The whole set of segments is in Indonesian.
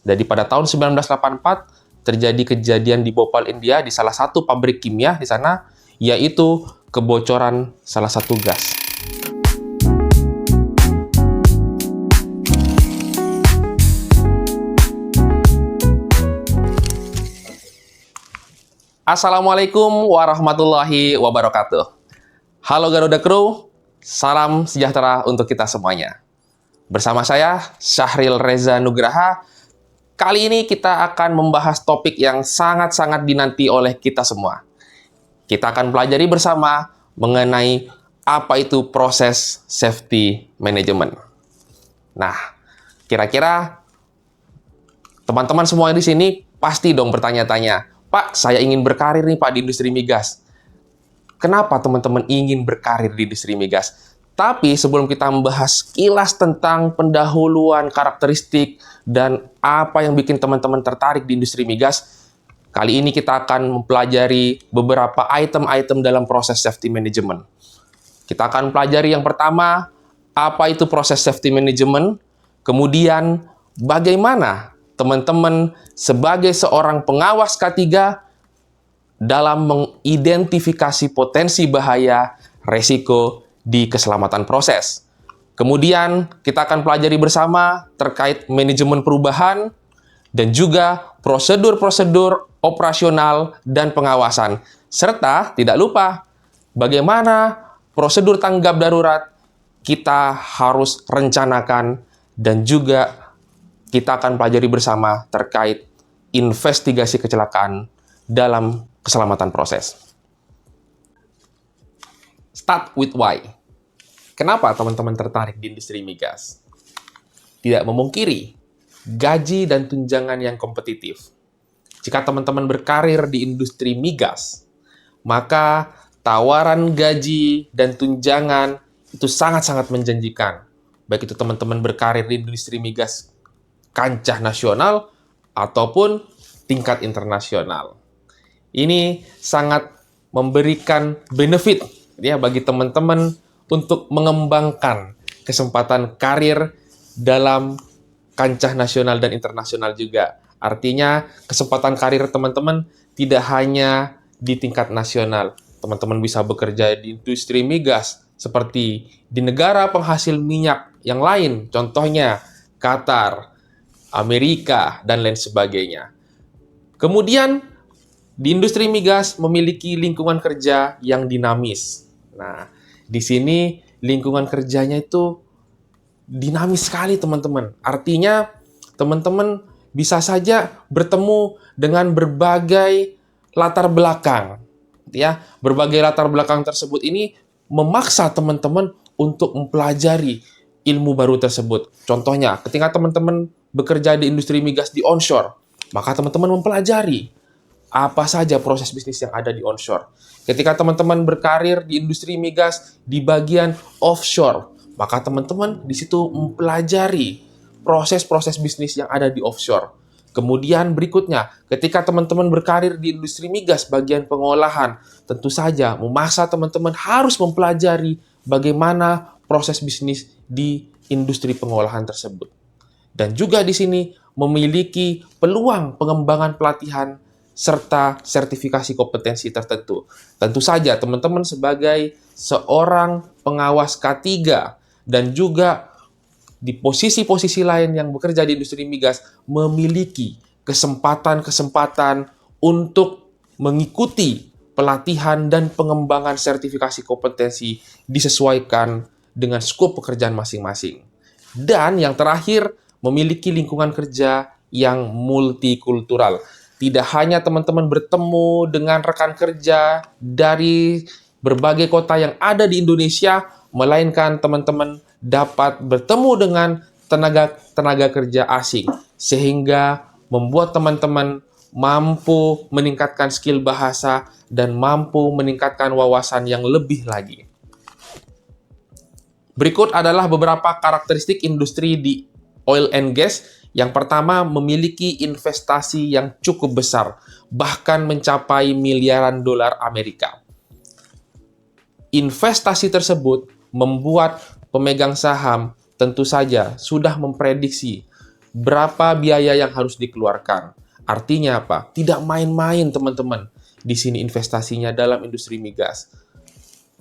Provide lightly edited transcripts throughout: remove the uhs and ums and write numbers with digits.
Jadi pada tahun 1984 terjadi kejadian di Bhopal, India, di salah satu pabrik kimia di sana, yaitu kebocoran salah satu gas. Assalamualaikum warahmatullahi wabarakatuh. Halo Garuda Crew, salam sejahtera untuk kita semuanya. Bersama saya, Syahril Reza Nugraha. Kali ini kita akan membahas topik yang sangat-sangat dinanti oleh kita semua. Kita akan pelajari bersama mengenai apa itu proses safety management. Nah, kira-kira teman-teman semua di sini pasti dong bertanya-tanya, Pak, saya ingin berkarir nih Pak di industri migas. Kenapa teman-teman ingin berkarir di industri migas? Tapi sebelum kita membahas kilas tentang pendahuluan karakteristik dan apa yang bikin teman-teman tertarik di industri migas, kali ini kita akan mempelajari beberapa item-item dalam proses safety management. Kita akan pelajari yang pertama, apa itu proses safety management, kemudian bagaimana teman-teman sebagai seorang pengawas K3 dalam mengidentifikasi potensi bahaya, resiko di keselamatan proses. Kemudian kita akan pelajari bersama terkait manajemen perubahan dan juga prosedur-prosedur operasional dan pengawasan. Serta tidak lupa bagaimana prosedur tanggap darurat kita harus rencanakan, dan juga kita akan pelajari bersama terkait investigasi kecelakaan dalam keselamatan proses. Start with why. Kenapa teman-teman tertarik di industri migas? Tidak memungkiri, gaji dan tunjangan yang kompetitif. Jika teman-teman berkarir di industri migas, maka tawaran gaji dan tunjangan itu sangat-sangat menjanjikan. Baik itu teman-teman berkarir di industri migas kancah nasional ataupun tingkat internasional. Ini sangat memberikan benefit ya bagi teman-teman untuk mengembangkan kesempatan karir dalam kancah nasional dan internasional juga. Artinya, kesempatan karir teman-teman tidak hanya di tingkat nasional. Teman-teman bisa bekerja di industri migas seperti di negara penghasil minyak yang lain, contohnya Qatar, Amerika, dan lain sebagainya. Kemudian, di industri migas memiliki lingkungan kerja yang dinamis. Nah, di sini lingkungan kerjanya itu dinamis sekali, teman-teman. Artinya, teman-teman bisa saja bertemu dengan berbagai latar belakang. Ya, berbagai latar belakang tersebut ini memaksa teman-teman untuk mempelajari ilmu baru tersebut. Contohnya, ketika teman-teman bekerja di industri migas di onshore, maka teman-teman mempelajari apa saja proses bisnis yang ada di onshore. Ketika teman-teman berkarir di industri migas di bagian offshore, maka teman-teman di situ mempelajari proses-proses bisnis yang ada di offshore. Kemudian berikutnya, ketika teman-teman berkarir di industri migas bagian pengolahan, tentu saja memaksa teman-teman harus mempelajari bagaimana proses bisnis di industri pengolahan tersebut. Dan juga di sini memiliki peluang pengembangan pelatihan serta sertifikasi kompetensi tertentu. Tentu saja teman-teman sebagai seorang pengawas K3 dan juga di posisi-posisi lain yang bekerja di industri migas memiliki kesempatan-kesempatan untuk mengikuti pelatihan dan pengembangan sertifikasi kompetensi disesuaikan dengan skop pekerjaan masing-masing. Dan yang terakhir, memiliki lingkungan kerja yang multikultural. Tidak hanya teman-teman bertemu dengan rekan kerja dari berbagai kota yang ada di Indonesia, melainkan teman-teman dapat bertemu dengan tenaga kerja asing, sehingga membuat teman-teman mampu meningkatkan skill bahasa dan mampu meningkatkan wawasan yang lebih lagi. Berikut adalah beberapa karakteristik industri di oil and gas. Yang pertama, memiliki investasi yang cukup besar, bahkan mencapai miliaran dolar Amerika. Investasi tersebut membuat pemegang saham tentu saja sudah memprediksi berapa biaya yang harus dikeluarkan. Artinya apa? Tidak main-main teman-teman di sini investasinya dalam industri migas.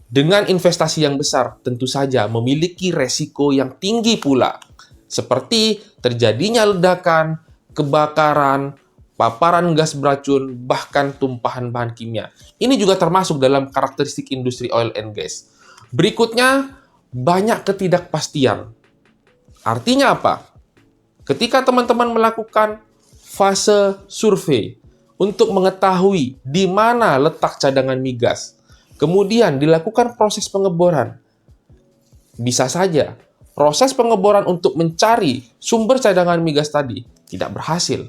Dengan investasi yang besar, tentu saja memiliki resiko yang tinggi pula, seperti terjadinya ledakan, kebakaran, paparan gas beracun, bahkan tumpahan bahan kimia. Ini juga termasuk dalam karakteristik industri oil and gas. Berikutnya, banyak ketidakpastian. Artinya apa? Ketika teman-teman melakukan fase survei untuk mengetahui di mana letak cadangan migas, kemudian dilakukan proses pengeboran, bisa saja proses pengeboran untuk mencari sumber cadangan migas tadi tidak berhasil.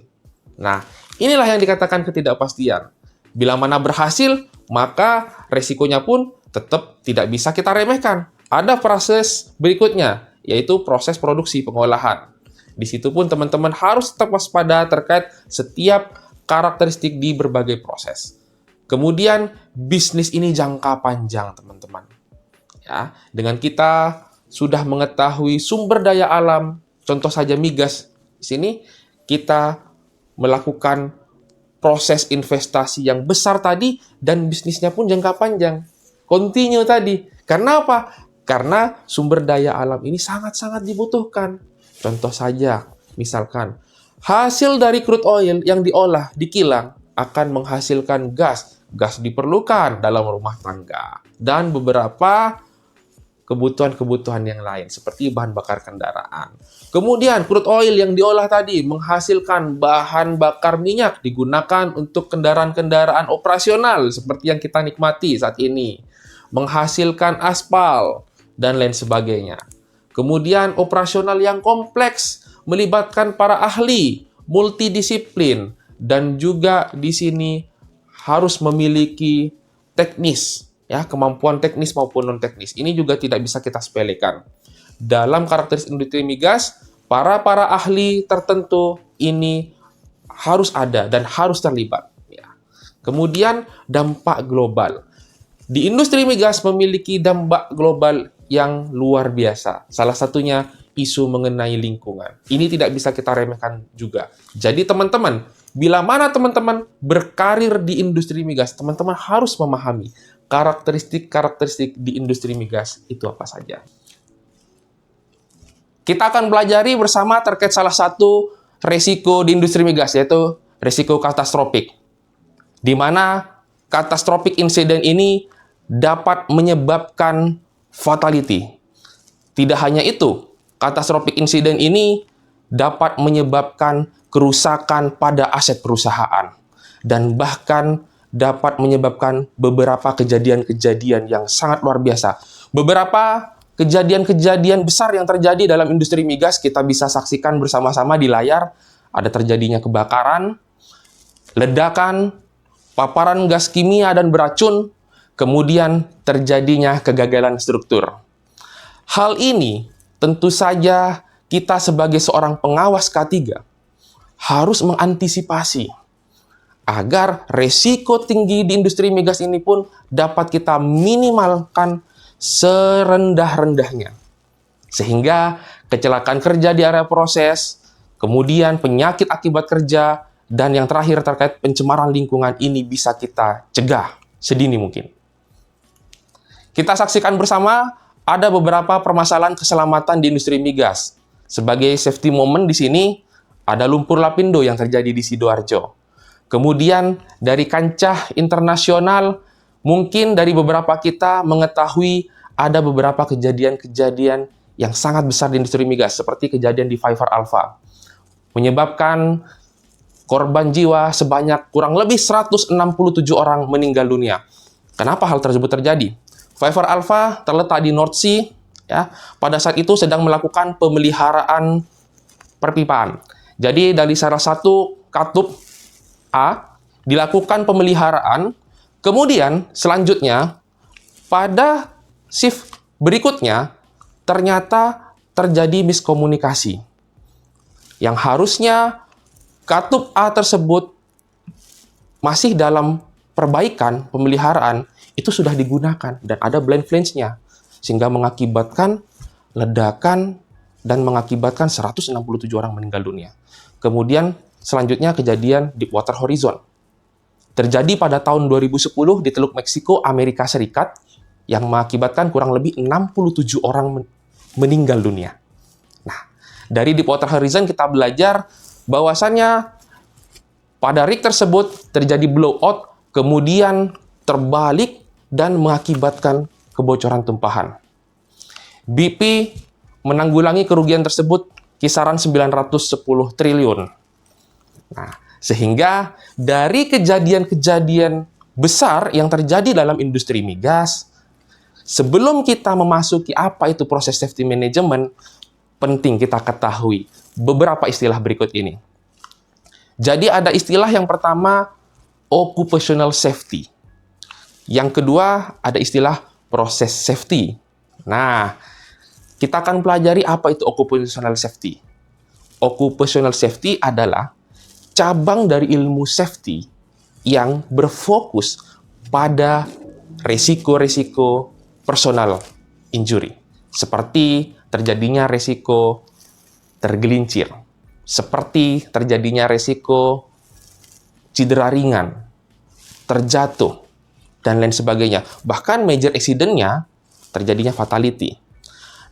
Nah, inilah yang dikatakan ketidakpastian. Bila mana berhasil, maka resikonya pun tetap tidak bisa kita remehkan. Ada proses berikutnya, yaitu proses produksi pengolahan. Di situ pun teman-teman harus tetap waspada terkait setiap karakteristik di berbagai proses. Kemudian, bisnis ini jangka panjang, teman-teman. Ya, dengan kita sudah mengetahui sumber daya alam, contoh saja migas, di sini kita melakukan proses investasi yang besar tadi dan bisnisnya pun jangka panjang. Continue tadi. Karena apa? Karena sumber daya alam ini sangat-sangat dibutuhkan. Contoh saja, misalkan, hasil dari crude oil yang diolah di kilang akan menghasilkan gas. Gas diperlukan dalam rumah tangga. Dan beberapa kebutuhan-kebutuhan yang lain, seperti bahan bakar kendaraan. Kemudian, crude oil yang diolah tadi menghasilkan bahan bakar minyak digunakan untuk kendaraan-kendaraan operasional, seperti yang kita nikmati saat ini. Menghasilkan aspal, dan lain sebagainya. Kemudian operasional yang kompleks melibatkan para ahli, multidisiplin, dan juga di sini harus memiliki teknis, ya, kemampuan teknis maupun non-teknis. Ini juga tidak bisa kita sepelekan. Dalam karakteristik industri migas, para ahli tertentu ini harus ada dan harus terlibat. Ya. Kemudian dampak global. Di industri migas memiliki dampak global yang luar biasa. Salah satunya isu mengenai lingkungan. Ini tidak bisa kita remehkan juga. Jadi teman-teman, bila mana teman-teman berkarir di industri migas, teman-teman harus memahami karakteristik di industri migas itu apa saja. Kita akan pelajari bersama terkait salah satu resiko di industri migas, yaitu resiko katastrofik. Di mana catastrophic incident ini dapat menyebabkan fatality. Tidak hanya itu, catastrophic incident ini dapat menyebabkan kerusakan pada aset perusahaan dan bahkan dapat menyebabkan beberapa kejadian-kejadian yang sangat luar biasa. Beberapa kejadian-kejadian besar yang terjadi dalam industri migas kita bisa saksikan bersama-sama di layar. Ada terjadinya kebakaran, ledakan, paparan gas kimia dan beracun, kemudian terjadinya kegagalan struktur. Hal ini tentu saja kita sebagai seorang pengawas K3 harus mengantisipasi agar resiko tinggi di industri migas ini pun dapat kita minimalkan serendah-rendahnya. Sehingga kecelakaan kerja di area proses, kemudian penyakit akibat kerja, dan yang terakhir terkait pencemaran lingkungan ini bisa kita cegah sedini mungkin. Kita saksikan bersama ada beberapa permasalahan keselamatan di industri migas. Sebagai safety moment di sini, ada lumpur lapindo yang terjadi di Sidoarjo. Kemudian dari kancah internasional, mungkin dari beberapa kita mengetahui ada beberapa kejadian-kejadian yang sangat besar di industri migas, seperti kejadian di Vivar Alpha. Menyebabkan korban jiwa sebanyak kurang lebih 167 orang meninggal dunia. Kenapa hal tersebut terjadi? Vivar Alpha terletak di North Sea, ya. Pada saat itu sedang melakukan pemeliharaan perpipaan. Jadi dari salah satu katup A dilakukan pemeliharaan, kemudian selanjutnya pada shift berikutnya ternyata terjadi miskomunikasi. Yang harusnya katup A tersebut masih dalam perbaikan pemeliharaan, itu sudah digunakan dan ada blind flange-nya, sehingga mengakibatkan ledakan dan mengakibatkan 167 orang meninggal dunia. Kemudian selanjutnya kejadian Deepwater Horizon. Terjadi pada tahun 2010 di Teluk Meksiko, Amerika Serikat, yang mengakibatkan kurang lebih 67 orang meninggal dunia. Nah, dari Deepwater Horizon kita belajar bahwasannya pada rig tersebut terjadi blowout, kemudian terbalik dan mengakibatkan kebocoran tumpahan. BP menanggulangi kerugian tersebut kisaran 910 triliun. Nah, sehingga dari kejadian-kejadian besar yang terjadi dalam industri migas, sebelum kita memasuki apa itu proses safety management, penting kita ketahui beberapa istilah berikut ini. Jadi ada istilah yang pertama, occupational safety. Yang kedua, ada istilah proses safety. Nah, kita akan pelajari apa itu occupational safety. Occupational safety adalah cabang dari ilmu safety yang berfokus pada risiko-risiko personal injury, seperti terjadinya risiko tergelincir, seperti terjadinya risiko cedera ringan, terjatuh, dan lain sebagainya. Bahkan major accident-nya terjadinya fatality.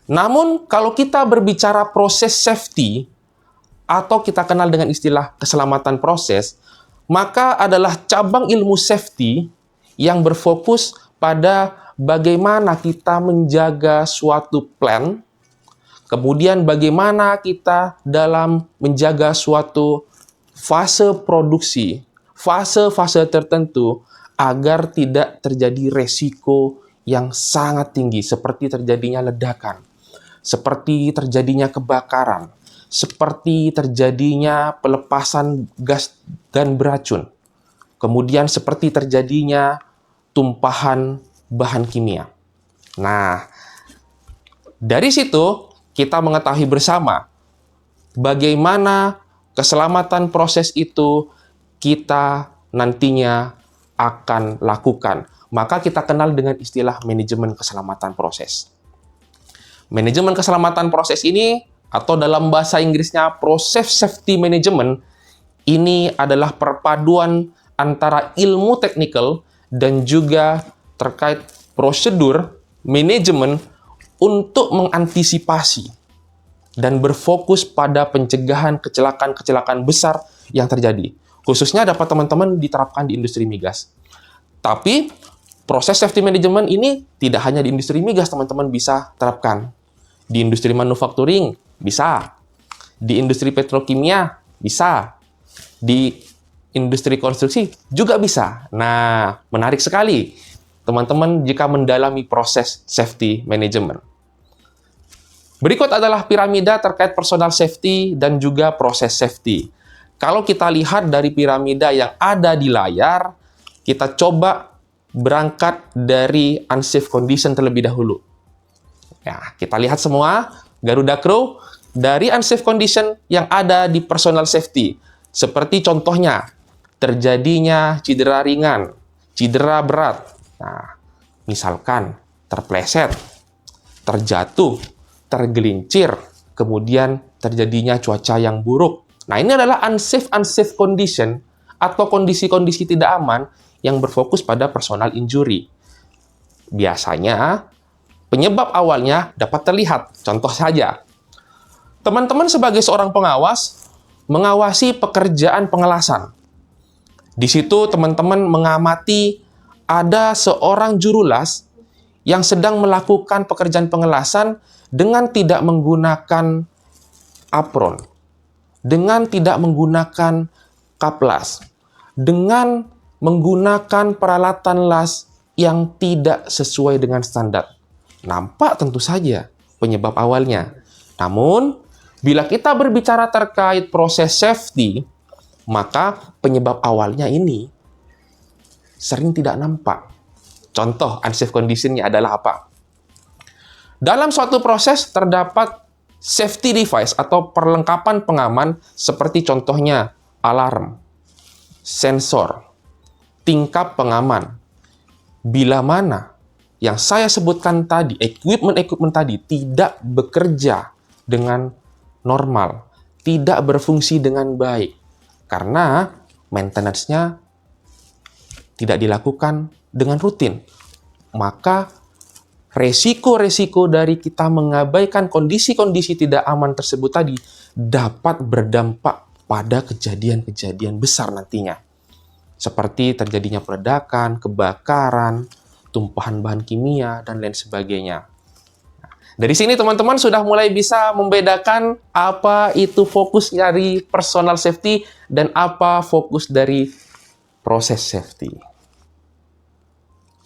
Namun, kalau kita berbicara proses safety, atau kita kenal dengan istilah keselamatan proses, maka adalah cabang ilmu safety yang berfokus pada bagaimana kita menjaga suatu plan, kemudian bagaimana kita dalam menjaga suatu fase produksi, fase-fase tertentu, agar tidak terjadi resiko yang sangat tinggi, seperti terjadinya ledakan, seperti terjadinya kebakaran, seperti terjadinya pelepasan gas dan beracun, kemudian seperti terjadinya tumpahan bahan kimia. Nah, dari situ kita mengetahui bersama bagaimana keselamatan proses itu kita nantinya akan lakukan. Maka kita kenal dengan istilah manajemen keselamatan proses. Manajemen keselamatan proses ini, atau dalam bahasa Inggrisnya Process Safety Management, ini adalah perpaduan antara ilmu teknikal dan juga terkait prosedur manajemen untuk mengantisipasi dan berfokus pada pencegahan kecelakaan-kecelakaan besar yang terjadi. Khususnya dapat teman-teman diterapkan di industri migas. Tapi proses safety management ini tidak hanya di industri migas teman-teman bisa terapkan. Di industri manufacturing bisa, di industri petrokimia bisa, di industri konstruksi juga bisa. Nah, menarik sekali teman-teman jika mendalami proses safety management. Berikut adalah piramida terkait personal safety dan juga proses safety. Kalau kita lihat dari piramida yang ada di layar, kita coba berangkat dari unsafe condition terlebih dahulu. Ya, kita lihat semua Garuda Crew dari unsafe condition yang ada di personal safety. Seperti contohnya, terjadinya cedera ringan, cedera berat. Nah, misalkan terpleset, terjatuh, tergelincir, kemudian terjadinya cuaca yang buruk. Nah, ini adalah unsafe condition atau kondisi-kondisi tidak aman yang berfokus pada personal injury. Biasanya, penyebab awalnya dapat terlihat. Contoh saja, teman-teman sebagai seorang pengawas, mengawasi pekerjaan pengelasan. Di situ teman-teman mengamati ada seorang jurulas yang sedang melakukan pekerjaan pengelasan dengan tidak menggunakan apron, dengan tidak menggunakan kaplas, dengan menggunakan peralatan las yang tidak sesuai dengan standar. Nampak tentu saja penyebab awalnya. Namun, bila kita berbicara terkait proses safety, maka penyebab awalnya ini sering tidak nampak. Contoh unsafe condition-nya adalah apa? Dalam suatu proses terdapat safety device atau perlengkapan pengaman seperti contohnya alarm, sensor, tingkap pengaman. Bila mana yang saya sebutkan tadi, equipment tadi tidak bekerja dengan normal, tidak berfungsi dengan baik, karena maintenance-nya tidak dilakukan dengan rutin. Maka resiko-resiko dari kita mengabaikan kondisi-kondisi tidak aman tersebut tadi dapat berdampak pada kejadian-kejadian besar nantinya. Seperti terjadinya peledakan, kebakaran, tumpahan bahan kimia, dan lain sebagainya. Dari sini teman-teman sudah mulai bisa membedakan apa itu fokus dari personal safety dan apa fokus dari proses safety.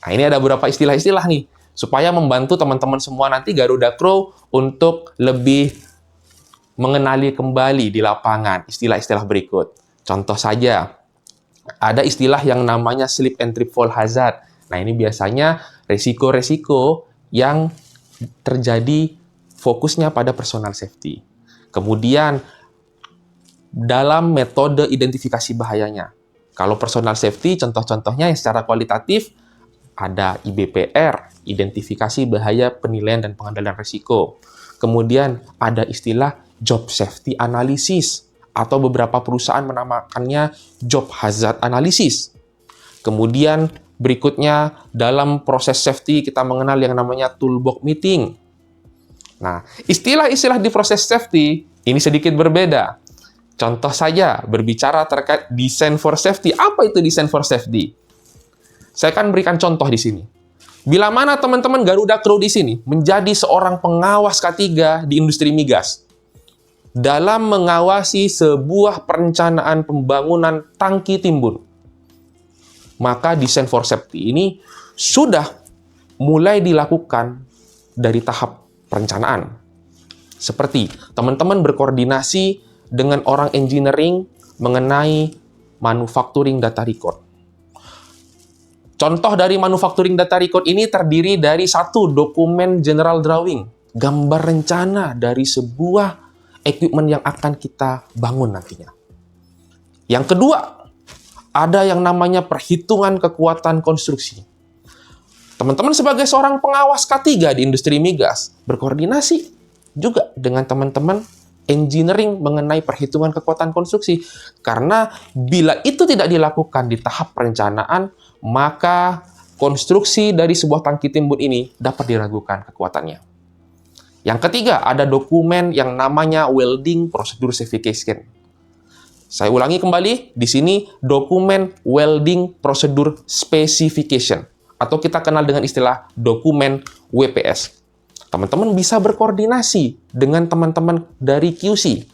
Nah, ini ada beberapa istilah-istilah nih, supaya membantu teman-teman semua nanti Garuda Crew untuk lebih mengenali kembali di lapangan istilah-istilah berikut. Contoh saja, ada istilah yang namanya slip and trip fall hazard. Nah, ini biasanya resiko-resiko yang terjadi fokusnya pada personal safety. Kemudian, dalam metode identifikasi bahayanya. Kalau personal safety, contoh-contohnya yang secara kualitatif, ada IBPR, Identifikasi Bahaya Penilaian dan Pengendalian Risiko. Kemudian ada istilah Job Safety Analysis, atau beberapa perusahaan menamakannya Job Hazard Analysis. Kemudian berikutnya dalam proses safety kita mengenal yang namanya Toolbox Meeting. Nah, istilah-istilah di proses safety ini sedikit berbeda. Contoh saja, berbicara terkait design for safety. Apa itu design for safety? Saya akan berikan contoh di sini. Bila mana teman-teman Garuda Crew di sini menjadi seorang pengawas K3 di industri migas dalam mengawasi sebuah perencanaan pembangunan tangki timbun, maka design for safety ini sudah mulai dilakukan dari tahap perencanaan. Seperti teman-teman berkoordinasi dengan orang engineering mengenai manufacturing data record. Contoh dari manufacturing data record ini terdiri dari satu dokumen general drawing, gambar rencana dari sebuah equipment yang akan kita bangun nantinya. Yang kedua, ada yang namanya perhitungan kekuatan konstruksi. Teman-teman sebagai seorang pengawas K3 di industri migas, berkoordinasi juga dengan teman-teman engineering mengenai perhitungan kekuatan konstruksi. Karena bila itu tidak dilakukan di tahap perencanaan, maka konstruksi dari sebuah tangki timbun ini dapat diragukan kekuatannya. Yang ketiga, ada dokumen yang namanya Welding Procedure Specification. Saya ulangi kembali, di sini dokumen Welding Procedure Specification, atau kita kenal dengan istilah dokumen WPS. Teman-teman bisa berkoordinasi dengan teman-teman dari QC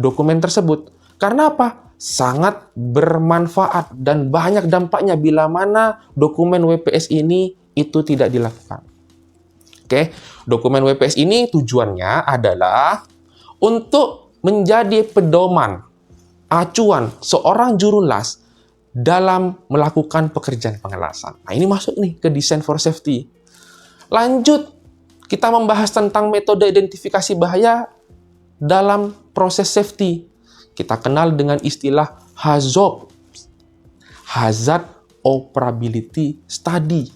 dokumen tersebut. Karena apa? Sangat bermanfaat dan banyak dampaknya bila mana dokumen WPS ini itu tidak dilakukan. Oke, dokumen WPS ini tujuannya adalah untuk menjadi pedoman, acuan seorang juru las dalam melakukan pekerjaan pengelasan. Nah, ini masuk nih ke design for safety. Lanjut, kita membahas tentang metode identifikasi bahaya dalam proses safety. Kita kenal dengan istilah HAZOP, Hazard Operability Study.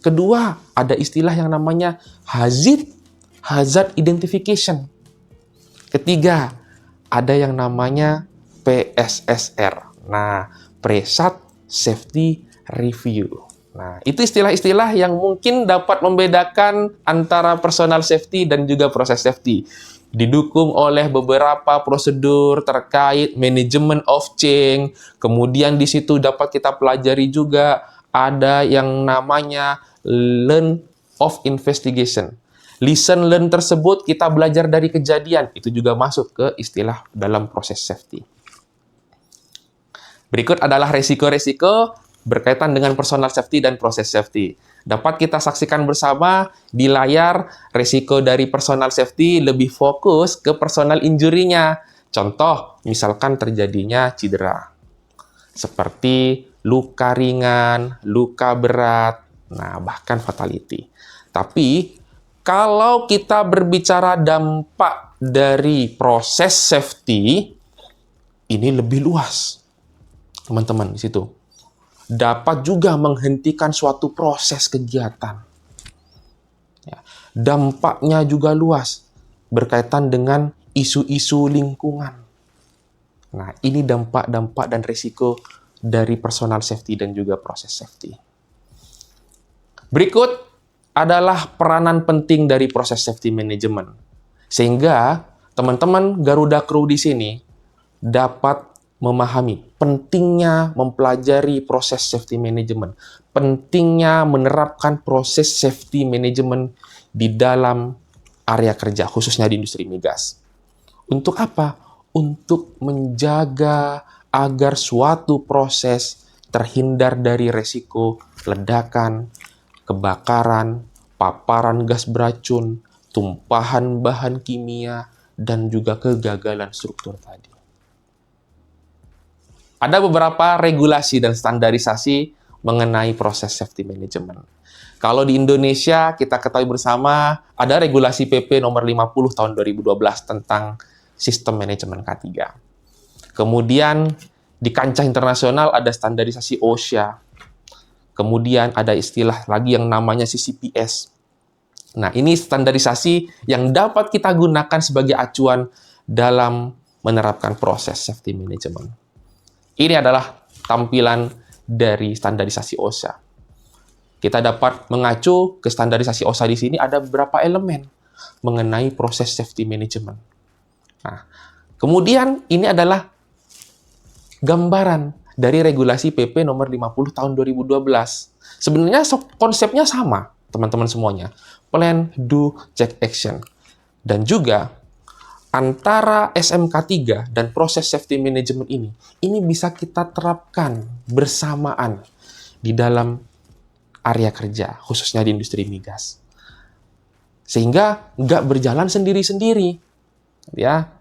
Kedua, ada istilah yang namanya HAZID, Hazard Identification. Ketiga, ada yang namanya PSSR. Nah, Pre-Sat Safety Review. Nah, itu istilah-istilah yang mungkin dapat membedakan antara personal safety dan juga proses safety. Didukung oleh beberapa prosedur terkait manajemen of change. Kemudian di situ dapat kita pelajari juga ada yang namanya learn of investigation. Listen learn tersebut kita belajar dari kejadian. Itu juga masuk ke istilah dalam proses safety. Berikut adalah resiko-resiko berkaitan dengan personal safety dan proses safety. Dapat kita saksikan bersama di layar resiko dari personal safety lebih fokus ke personal injury-nya. Contoh, misalkan terjadinya cedera. Seperti luka ringan, luka berat, nah bahkan fatality. Tapi, kalau kita berbicara dampak dari proses safety, ini lebih luas. Teman-teman di situ. Dapat juga menghentikan suatu proses kegiatan. Ya, dampaknya juga luas. berkaitan dengan isu-isu lingkungan. Nah, ini dampak-dampak dan risiko dari personal safety dan juga proses safety. Berikut adalah peranan penting dari proses safety management. Sehingga teman-teman Garuda Crew di sini dapat memahami pentingnya mempelajari proses safety management, pentingnya menerapkan proses safety management di dalam area kerja, khususnya di industri migas. Untuk apa? Untuk menjaga agar suatu proses terhindar dari resiko ledakan, kebakaran, paparan gas beracun, tumpahan bahan kimia, dan juga kegagalan struktur tadi. Ada beberapa regulasi dan standarisasi mengenai proses safety management. Kalau di Indonesia, kita ketahui bersama, ada regulasi PP nomor 50 tahun 2012 tentang sistem manajemen K3. Kemudian, di kancah internasional ada standarisasi OSHA. Kemudian ada istilah lagi yang namanya CCPS. Nah, ini standarisasi yang dapat kita gunakan sebagai acuan dalam menerapkan proses safety management. Ini adalah tampilan dari standarisasi OSHA. Kita dapat mengacu ke standarisasi OSHA di sini ada beberapa elemen mengenai proses safety management. Nah, kemudian ini adalah gambaran dari regulasi PP nomor 50 tahun 2012. Sebenarnya konsepnya sama, teman-teman semuanya. Plan, do, check, action. Dan juga antara SMK3 dan proses safety management ini bisa kita terapkan bersamaan di dalam area kerja, khususnya di industri migas. Sehingga nggak berjalan sendiri-sendiri. Ya,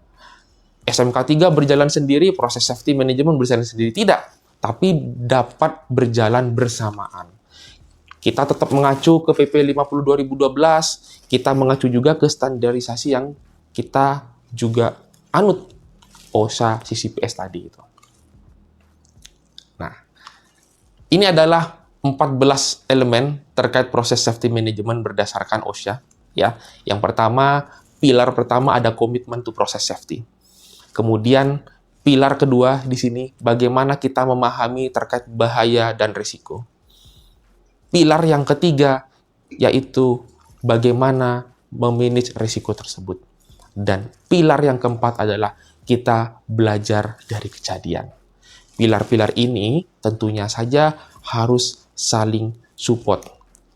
SMK3 berjalan sendiri, proses safety management berjalan sendiri. Tidak, tapi dapat berjalan bersamaan. Kita tetap mengacu ke PP 50 2012, kita mengacu juga ke standarisasi yang kita juga anut OSHA CCPS tadi itu. Nah, ini adalah 14 elemen terkait proses safety management berdasarkan OSHA. Ya, yang pertama, pilar pertama ada komitmen to process safety. Kemudian pilar kedua di sini bagaimana kita memahami terkait bahaya dan risiko. Pilar yang ketiga yaitu bagaimana memanage risiko tersebut. Dan pilar yang keempat adalah kita belajar dari kejadian. Pilar-pilar ini tentunya saja harus saling support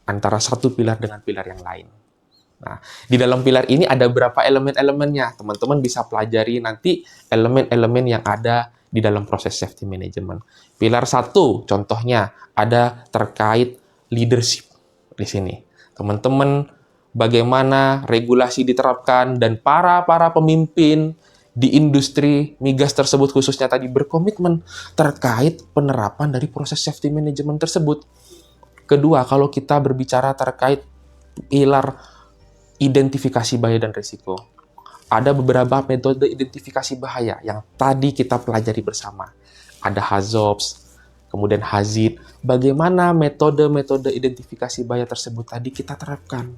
antara satu pilar dengan pilar yang lain. Nah, di dalam pilar ini ada berapa elemen-elemennya. Teman-teman bisa pelajari nanti elemen-elemen yang ada di dalam proses safety management. Pilar 1, contohnya, ada terkait leadership di sini. Teman-teman bagaimana regulasi diterapkan dan para pemimpin di industri migas tersebut khususnya tadi berkomitmen terkait penerapan dari proses safety management tersebut. Kedua, kalau kita berbicara terkait pilar identifikasi bahaya dan risiko, ada beberapa metode identifikasi bahaya yang tadi kita pelajari bersama. Ada HAZOPS, kemudian HAZID. Bagaimana metode-metode identifikasi bahaya tersebut tadi kita terapkan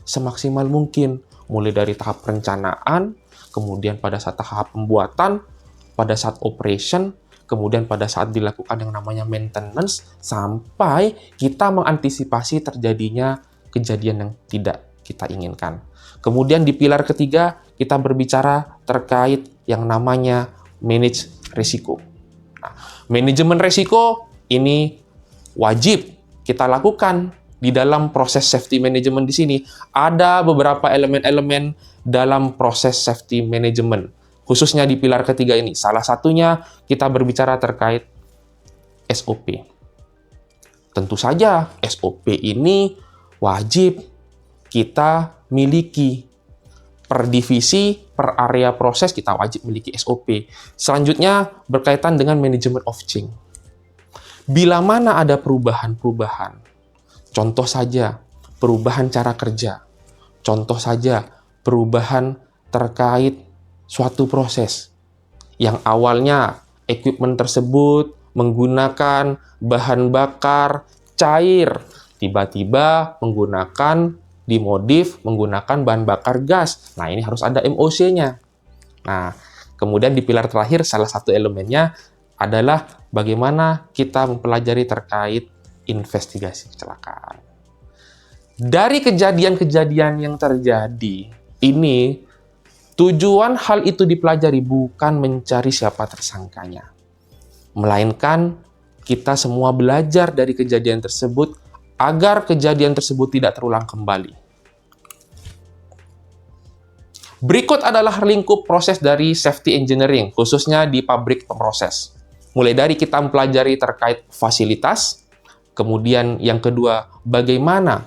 semaksimal mungkin, mulai dari tahap perencanaan, kemudian pada saat tahap pembuatan, pada saat operation, kemudian pada saat dilakukan yang namanya maintenance, sampai kita mengantisipasi terjadinya kejadian yang tidak kita inginkan. Kemudian di pilar ketiga, kita berbicara terkait yang namanya manage risiko. Nah, manajemen risiko ini wajib kita lakukan di dalam proses safety management di sini. Ada beberapa elemen-elemen dalam proses safety management, khususnya di pilar ketiga ini. Salah satunya kita berbicara terkait SOP. Tentu saja SOP ini wajib kita miliki. Per divisi, per area proses kita wajib miliki SOP. Selanjutnya berkaitan dengan management of change. Bila mana ada perubahan-perubahan, contoh saja, perubahan cara kerja. Contoh saja, perubahan terkait suatu proses. Yang awalnya, equipment tersebut menggunakan bahan bakar cair. Tiba-tiba menggunakan dimodif menggunakan bahan bakar gas. Nah, ini harus ada MOC-nya. Nah, kemudian di pilar terakhir, salah satu elemennya adalah bagaimana kita mempelajari terkait investigasi kecelakaan. Dari kejadian-kejadian yang terjadi, ini tujuan hal itu dipelajari bukan mencari siapa tersangkanya, melainkan kita semua belajar dari kejadian tersebut agar kejadian tersebut tidak terulang kembali. Berikut adalah lingkup proses dari safety engineering, khususnya di pabrik pemroses. Mulai dari kita mempelajari terkait fasilitas, kemudian yang kedua, bagaimana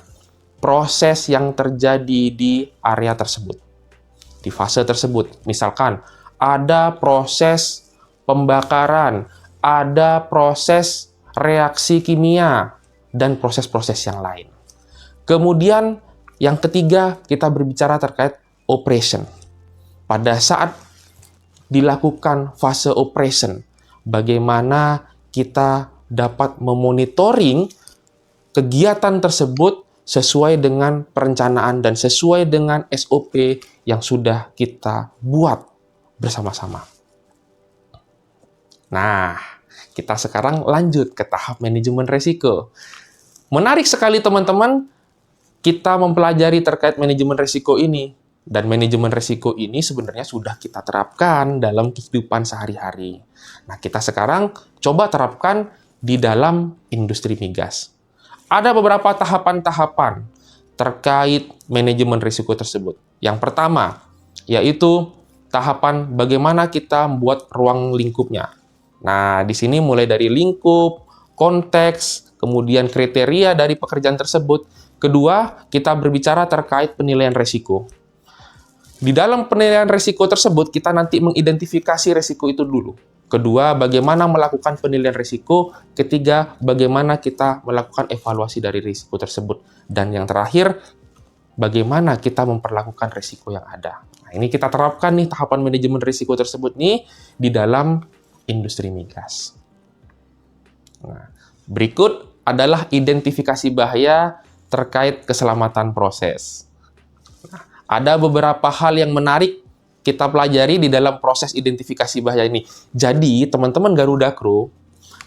proses yang terjadi di area tersebut, di fase tersebut. Misalkan, ada proses pembakaran, ada proses reaksi kimia, dan proses-proses yang lain. Kemudian, yang ketiga, kita berbicara terkait operation. Pada saat dilakukan fase operation, bagaimana kita dapat memonitoring kegiatan tersebut sesuai dengan perencanaan dan sesuai dengan SOP yang sudah kita buat bersama-sama. Nah, kita sekarang lanjut ke tahap manajemen risiko. Menarik sekali teman-teman, kita mempelajari terkait manajemen risiko ini. Dan manajemen risiko ini sebenarnya sudah kita terapkan dalam kehidupan sehari-hari. Nah, kita sekarang coba terapkan di dalam industri migas. Ada beberapa tahapan-tahapan terkait manajemen risiko tersebut. Yang pertama, yaitu tahapan bagaimana kita membuat ruang lingkupnya. Nah, di sini mulai dari lingkup, konteks, kemudian kriteria dari pekerjaan tersebut. Kedua, kita berbicara terkait penilaian risiko. Di dalam penilaian risiko tersebut, kita nanti mengidentifikasi risiko itu dulu. Kedua, bagaimana melakukan penilaian risiko. Ketiga, bagaimana kita melakukan evaluasi dari risiko tersebut. Dan yang terakhir, bagaimana kita memperlakukan risiko yang ada. Nah, ini kita terapkan nih tahapan manajemen risiko tersebut nih di dalam industri migas. Nah, berikut adalah identifikasi bahaya terkait keselamatan proses. Nah, ada beberapa hal yang menarik kita pelajari di dalam proses identifikasi bahaya ini. Jadi, teman-teman Garuda Crew,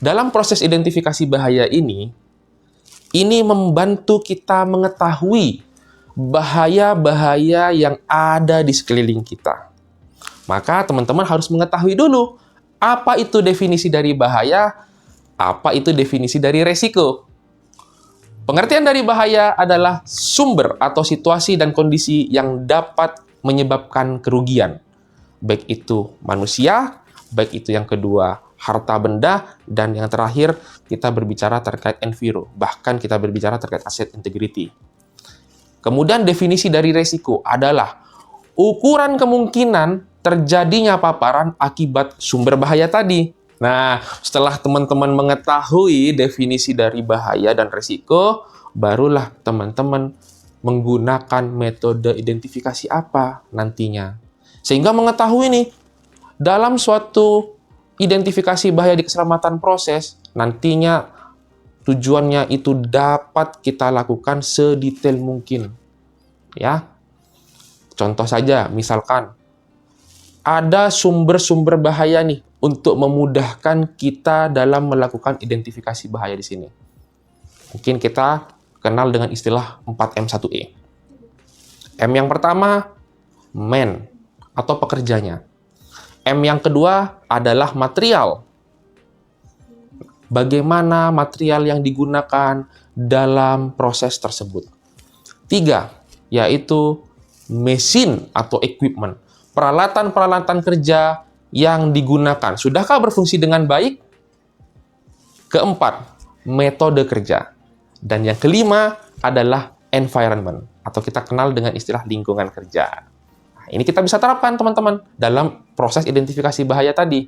dalam proses identifikasi bahaya ini membantu kita mengetahui bahaya-bahaya yang ada di sekeliling kita. Maka, teman-teman harus mengetahui dulu, apa itu definisi dari bahaya, apa itu definisi dari resiko. Pengertian dari bahaya adalah sumber atau situasi dan kondisi yang dapat menyebabkan kerugian, baik itu manusia, baik itu yang kedua harta benda, dan yang terakhir kita berbicara terkait enviro, bahkan kita berbicara terkait aset integrity. Kemudian definisi dari resiko adalah ukuran kemungkinan terjadinya paparan akibat sumber bahaya tadi. Nah, setelah teman-teman mengetahui definisi dari bahaya dan resiko, barulah teman-teman menggunakan metode identifikasi apa nantinya. Sehingga mengetahui nih, dalam suatu identifikasi bahaya di keselamatan proses, nantinya tujuannya itu dapat kita lakukan sedetail mungkin. Ya. Contoh saja, misalkan ada sumber-sumber bahaya nih untuk memudahkan kita dalam melakukan identifikasi bahaya di sini. Mungkin kita kenal dengan istilah 4M1E. M yang pertama, man, atau pekerjanya. M yang kedua adalah material. Bagaimana material yang digunakan dalam proses tersebut. 3, yaitu mesin atau equipment. Peralatan-peralatan kerja yang digunakan. Sudahkah berfungsi dengan baik? Keempat, metode kerja. Dan yang kelima adalah environment, atau kita kenal dengan istilah lingkungan kerja. Nah, ini kita bisa terapkan, teman-teman, dalam proses identifikasi bahaya tadi.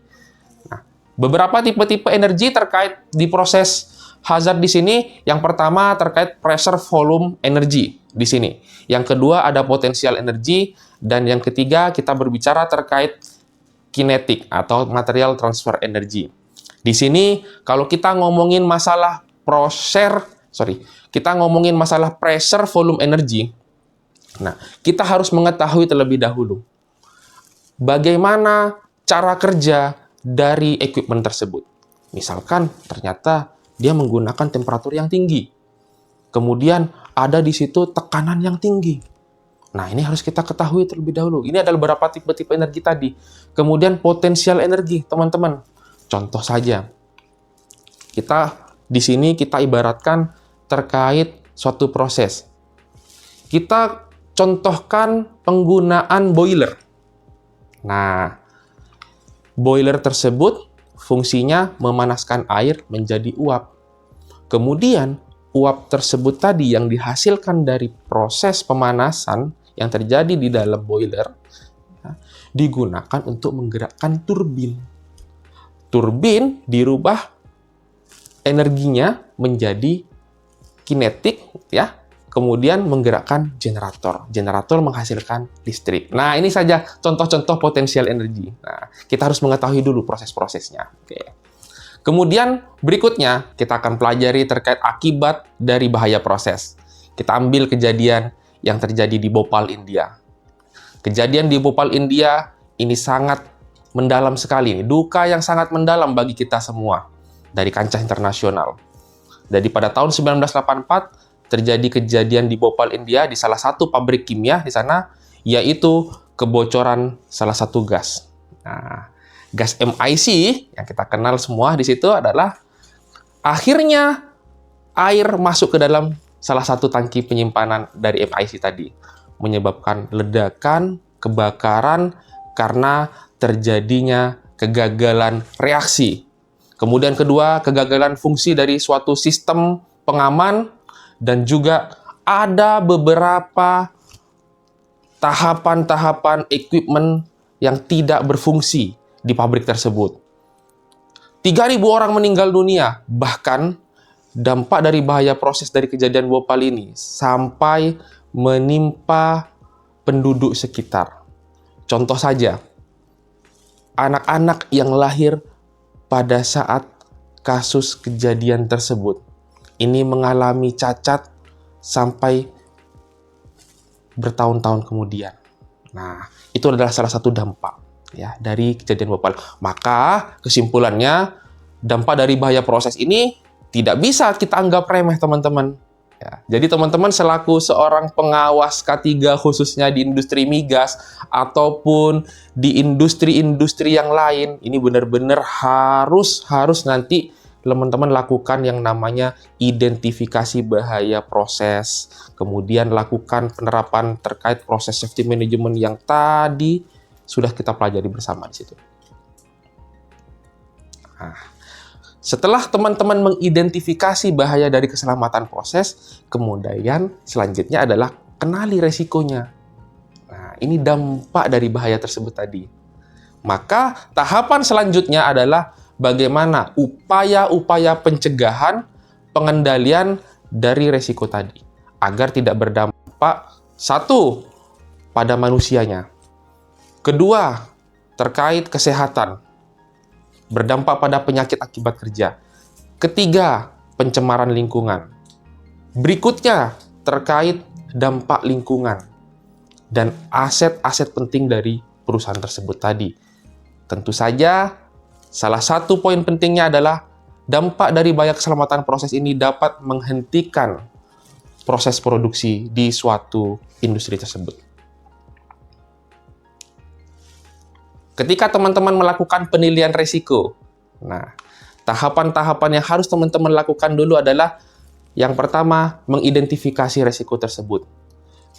Nah, beberapa tipe-tipe energi terkait di proses hazard di sini. Yang pertama terkait pressure volume energi di sini. Yang kedua ada potensial energi. Dan yang ketiga kita berbicara terkait kinetik atau material transfer energi. Di sini kalau kita ngomongin masalah pressure volume energi, Nah, kita harus mengetahui terlebih dahulu bagaimana cara kerja dari equipment tersebut. Misalkan ternyata dia menggunakan temperatur yang tinggi. Kemudian ada di situ tekanan yang tinggi. Nah, ini harus kita ketahui terlebih dahulu. Ini adalah beberapa tipe-tipe energi tadi. Kemudian potensial energi, teman-teman. Contoh saja, di sini kita ibaratkan terkait suatu proses. Kita contohkan penggunaan boiler. Nah, boiler tersebut fungsinya memanaskan air menjadi uap. Kemudian, uap tersebut tadi yang dihasilkan dari proses pemanasan yang terjadi di dalam boiler digunakan untuk menggerakkan turbin. Turbin dirubah energinya menjadi kinetik, ya. Kemudian menggerakkan generator. Generator menghasilkan listrik. Nah, ini saja contoh-contoh potensial energi. Nah, kita harus mengetahui dulu proses-prosesnya. Oke. Kemudian berikutnya kita akan pelajari terkait akibat dari bahaya proses. Kita ambil kejadian yang terjadi di Bhopal, India. Kejadian di Bhopal, India ini sangat mendalam sekali. Duka yang sangat mendalam bagi kita semua dari kancah internasional. Jadi pada tahun 1984 terjadi kejadian di Bhopal, India, di salah satu pabrik kimia di sana, yaitu kebocoran salah satu gas. Nah, gas MIC yang kita kenal semua di situ adalah akhirnya air masuk ke dalam salah satu tangki penyimpanan dari MIC tadi, menyebabkan ledakan, kebakaran karena terjadinya kegagalan reaksi. Kemudian kedua, kegagalan fungsi dari suatu sistem pengaman, dan juga ada beberapa tahapan-tahapan equipment yang tidak berfungsi di pabrik tersebut. 3.000 orang meninggal dunia, bahkan dampak dari bahaya proses dari kejadian Bhopal ini sampai menimpa penduduk sekitar. Contoh saja, anak-anak yang lahir pada saat kasus kejadian tersebut ini mengalami cacat sampai bertahun-tahun kemudian. Nah, itu adalah salah satu dampak ya dari kejadian Bhopal. Maka kesimpulannya, dampak dari bahaya proses ini tidak bisa kita anggap remeh, teman-teman. Ya, jadi teman-teman selaku seorang pengawas K3 khususnya di industri migas ataupun di industri-industri yang lain, ini benar-benar harus nanti teman-teman lakukan yang namanya identifikasi bahaya proses, kemudian lakukan penerapan terkait proses safety management yang tadi sudah kita pelajari bersama di situ. Nah, setelah teman-teman mengidentifikasi bahaya dari keselamatan proses, kemudian selanjutnya adalah kenali resikonya. Nah, ini dampak dari bahaya tersebut tadi. Maka tahapan selanjutnya adalah bagaimana upaya-upaya pencegahan, pengendalian dari resiko tadi, agar tidak berdampak, satu, pada manusianya. Kedua, terkait kesehatan, berdampak pada penyakit akibat kerja. Ketiga, pencemaran lingkungan. Berikutnya, terkait dampak lingkungan dan aset-aset penting dari perusahaan tersebut tadi. Tentu saja, salah satu poin pentingnya adalah dampak dari bahaya keselamatan proses ini dapat menghentikan proses produksi di suatu industri tersebut. Ketika teman-teman melakukan penilaian risiko, nah, tahapan-tahapan yang harus teman-teman lakukan dulu adalah yang pertama, mengidentifikasi risiko tersebut.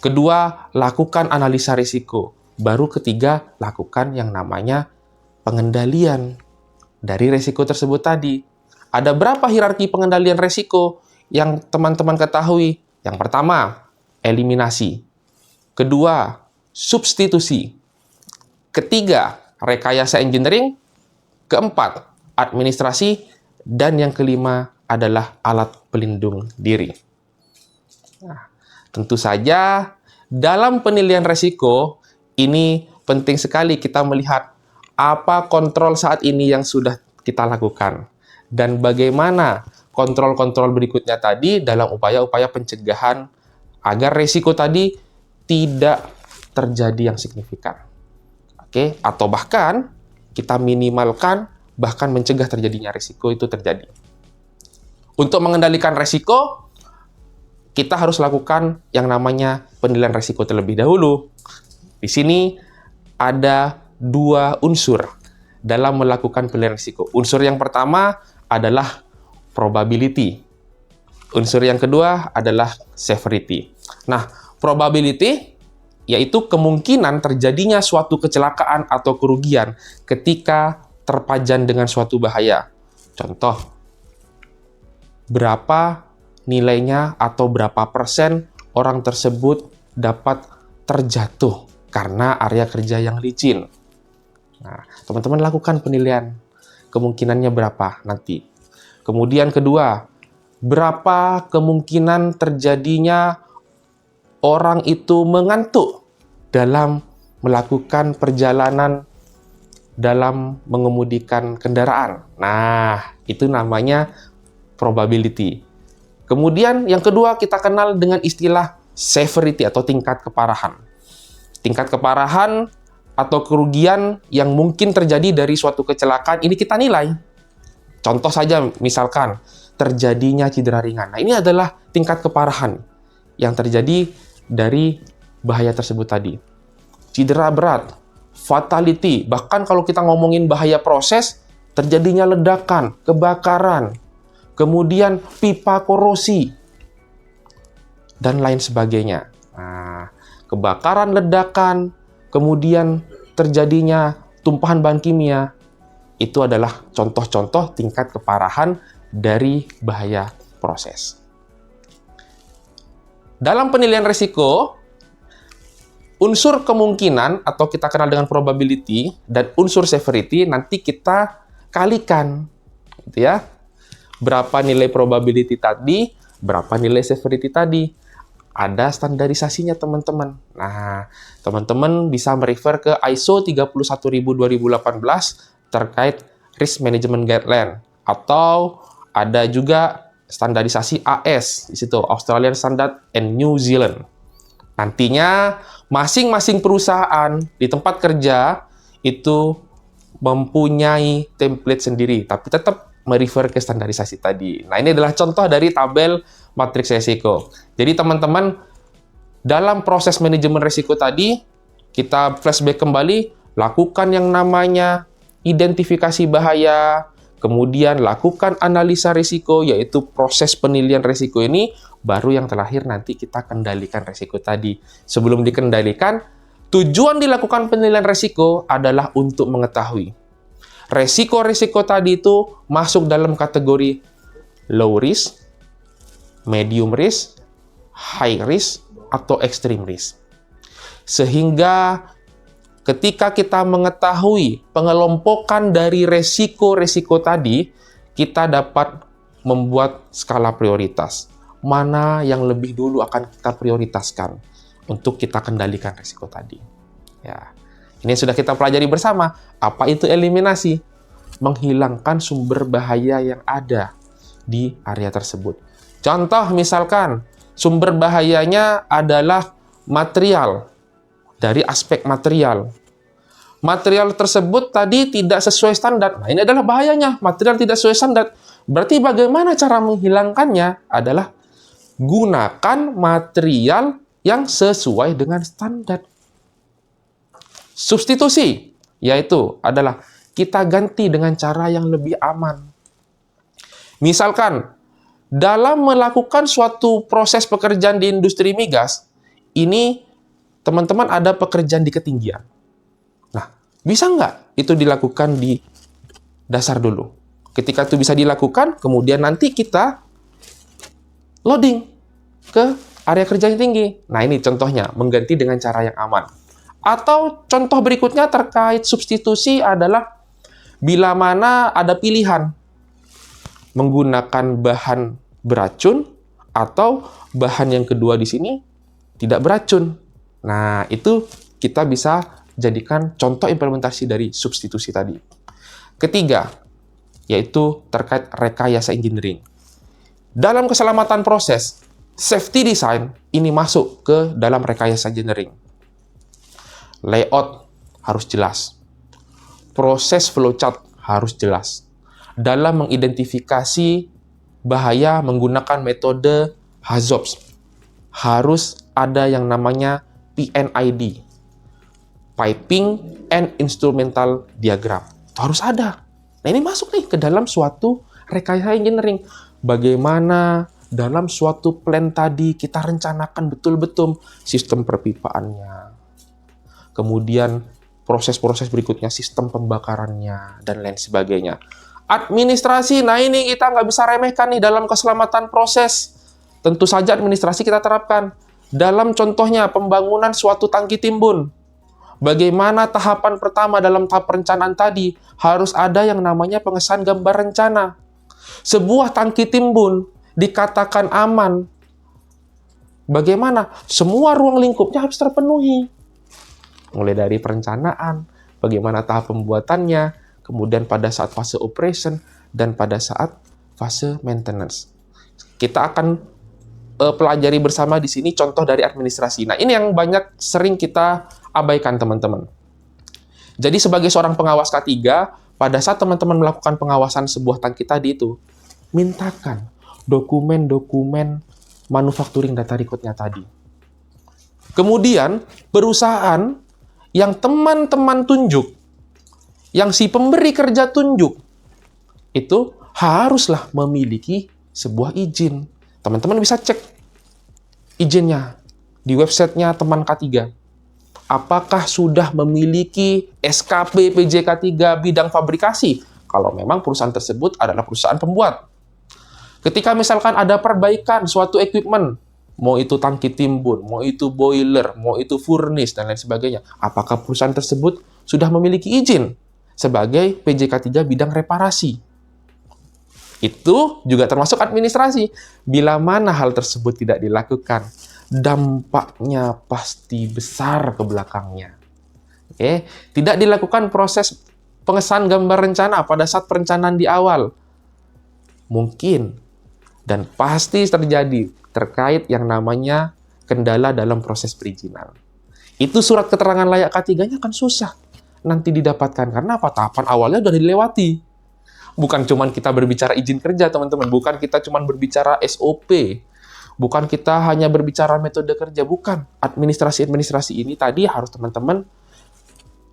Kedua, lakukan analisa risiko. Baru ketiga, lakukan yang namanya pengendalian dari risiko tersebut tadi. Ada berapa hierarki pengendalian risiko yang teman-teman ketahui? Yang pertama, eliminasi. Kedua, substitusi. Ketiga, rekayasa engineering. Keempat, administrasi. Dan yang kelima adalah alat pelindung diri. Nah, tentu saja dalam penilaian risiko ini penting sekali kita melihat apa kontrol saat ini yang sudah kita lakukan dan bagaimana kontrol-kontrol berikutnya tadi dalam upaya-upaya pencegahan agar risiko tadi tidak terjadi yang signifikan. Oke, atau bahkan kita minimalkan, bahkan mencegah terjadinya risiko itu terjadi. Untuk mengendalikan risiko, kita harus lakukan yang namanya penilaian risiko terlebih dahulu. Di sini ada 2 unsur dalam melakukan penilaian risiko. Unsur yang pertama adalah probability. Unsur yang kedua adalah severity. Nah, probability yaitu kemungkinan terjadinya suatu kecelakaan atau kerugian ketika terpajan dengan suatu bahaya. Contoh, berapa nilainya atau berapa persen orang tersebut dapat terjatuh karena area kerja yang licin. Nah, teman-teman lakukan penilaian kemungkinannya berapa nanti. Kemudian kedua, berapa kemungkinan terjadinya orang itu mengantuk dalam melakukan perjalanan dalam mengemudikan kendaraan. Nah, itu namanya probability. Kemudian yang kedua kita kenal dengan istilah severity atau tingkat keparahan. Tingkat keparahan atau kerugian yang mungkin terjadi dari suatu kecelakaan ini kita nilai. Contoh saja misalkan terjadinya cedera ringan. Nah, ini adalah tingkat keparahan yang terjadi dari bahaya tersebut tadi. Cedera berat, fatality, bahkan kalau kita ngomongin bahaya proses, terjadinya ledakan, kebakaran, kemudian pipa korosi, dan lain sebagainya. Nah, kebakaran, ledakan, kemudian terjadinya tumpahan bahan kimia, itu adalah contoh-contoh tingkat keparahan dari bahaya proses. Dalam penilaian risiko, unsur kemungkinan atau kita kenal dengan probability dan unsur severity nanti kita kalikan, gitu ya. Berapa nilai probability tadi, berapa nilai severity tadi. Ada standarisasinya, teman-teman. Nah, teman-teman bisa merefer ke ISO 31000:2018 terkait Risk Management Guideline, atau ada juga standarisasi AS di situ, Australian Standard and New Zealand. Nantinya masing-masing perusahaan di tempat kerja itu mempunyai template sendiri, tapi tetap merefer ke standarisasi tadi. Nah, ini adalah contoh dari tabel matriks risiko. Jadi teman-teman, dalam proses manajemen risiko tadi, kita flashback kembali, lakukan yang namanya identifikasi bahaya, kemudian lakukan analisa risiko, yaitu proses penilaian risiko ini, baru yang terakhir nanti kita kendalikan risiko tadi. Sebelum dikendalikan, tujuan dilakukan penilaian risiko adalah untuk mengetahui resiko-resiko tadi itu masuk dalam kategori low risk, medium risk, high risk, atau extreme risk. Sehingga ketika kita mengetahui pengelompokan dari resiko-resiko tadi, kita dapat membuat skala prioritas. Mana yang lebih dulu akan kita prioritaskan untuk kita kendalikan resiko tadi. Ya, ini sudah kita pelajari bersama. Apa itu eliminasi? Menghilangkan sumber bahaya yang ada di area tersebut. Contoh misalkan, sumber bahayanya adalah material. Dari aspek material. Material tersebut tadi tidak sesuai standar. Nah, ini adalah bahayanya. Material tidak sesuai standar. Berarti bagaimana cara menghilangkannya? Adalah gunakan material yang sesuai dengan standar. Substitusi, yaitu adalah kita ganti dengan cara yang lebih aman. Misalkan, dalam melakukan suatu proses pekerjaan di industri migas, ini teman-teman ada pekerjaan di ketinggian. Nah, bisa nggak itu dilakukan di dasar dulu? Ketika itu bisa dilakukan, kemudian nanti kita loading ke area kerja yang tinggi. Nah, ini contohnya, mengganti dengan cara yang aman. Atau contoh berikutnya terkait substitusi adalah bila mana ada pilihan menggunakan bahan beracun atau bahan yang kedua di sini tidak beracun. Nah, itu kita bisa jadikan contoh implementasi dari substitusi tadi. Ketiga, yaitu terkait rekayasa engineering. Dalam keselamatan proses, Safety design ini masuk ke dalam rekayasa engineering. Layout harus jelas. Proses flowchart harus jelas. Dalam mengidentifikasi bahaya menggunakan metode HAZOPS, harus ada yang namanya PNID, Piping and Instrumental Diagram. Itu harus ada. Nah, ini masuk nih ke dalam suatu rekayasa engineering. Bagaimana dalam suatu plan tadi kita rencanakan betul-betul sistem perpipaannya, kemudian proses-proses berikutnya, sistem pembakarannya, dan lain sebagainya. Administrasi, nah ini kita nggak bisa remehkan nih dalam keselamatan proses. Tentu saja administrasi kita terapkan. Dalam contohnya, pembangunan suatu tangki timbun. Bagaimana tahapan pertama dalam tahap perencanaan tadi? Harus ada yang namanya pengesahan gambar rencana. Sebuah tangki timbun dikatakan aman. Bagaimana? Semua ruang lingkupnya harus terpenuhi. Mulai dari perencanaan, bagaimana tahap pembuatannya, kemudian pada saat fase operation, dan pada saat fase maintenance. Kita akan pelajari bersama di sini contoh dari administrasi. Nah, ini yang banyak sering kita abaikan, teman-teman. Jadi, sebagai seorang pengawas K3, pada saat teman-teman melakukan pengawasan sebuah tangki tadi itu, mintakan dokumen-dokumen manufacturing data record-nya tadi. Kemudian, perusahaan yang teman-teman tunjuk, yang si pemberi kerja tunjuk, itu haruslah memiliki sebuah izin. Teman-teman bisa cek izinnya di websitenya teman K3. Apakah sudah memiliki SKP PJK3 bidang fabrikasi? Kalau memang perusahaan tersebut adalah perusahaan pembuat. Ketika misalkan ada perbaikan suatu equipment, mau itu tangki timbun, mau itu boiler, mau itu furnace, dan lain sebagainya, apakah perusahaan tersebut sudah memiliki izin sebagai PJK3 bidang reparasi? Itu juga termasuk administrasi. Bila mana hal tersebut tidak dilakukan, dampaknya pasti besar ke belakangnya. Oke, tidak dilakukan proses pengesahan gambar rencana pada saat perencanaan di awal. Mungkin dan pasti terjadi terkait yang namanya kendala dalam proses perizinan. Itu surat keterangan layak K3-nya akan susah nanti didapatkan. Karena apa? Tahapan awalnya sudah dilewati. Bukan cuma kita berbicara izin kerja, teman-teman. Bukan kita cuma berbicara SOP. Bukan kita hanya berbicara metode kerja. Bukan. Administrasi-administrasi ini tadi harus teman-teman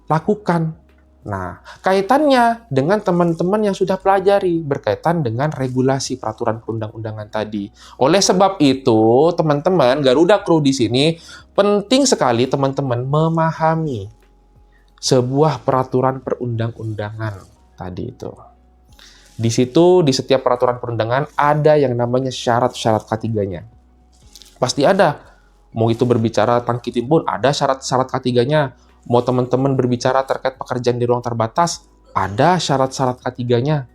lakukan. Nah, kaitannya dengan teman-teman yang sudah pelajari berkaitan dengan regulasi peraturan perundang-undangan tadi. Oleh sebab itu, teman-teman Garuda Crew di sini penting sekali teman-teman memahami sebuah peraturan perundang-undangan tadi itu. Di situ, di setiap peraturan perundangan ada yang namanya syarat-syarat K3-nya. Pasti ada. Mau itu berbicara tangki timbun, ada syarat-syarat K3-nya. Mau teman-teman berbicara terkait pekerjaan di ruang terbatas, ada syarat-syarat K3-nya.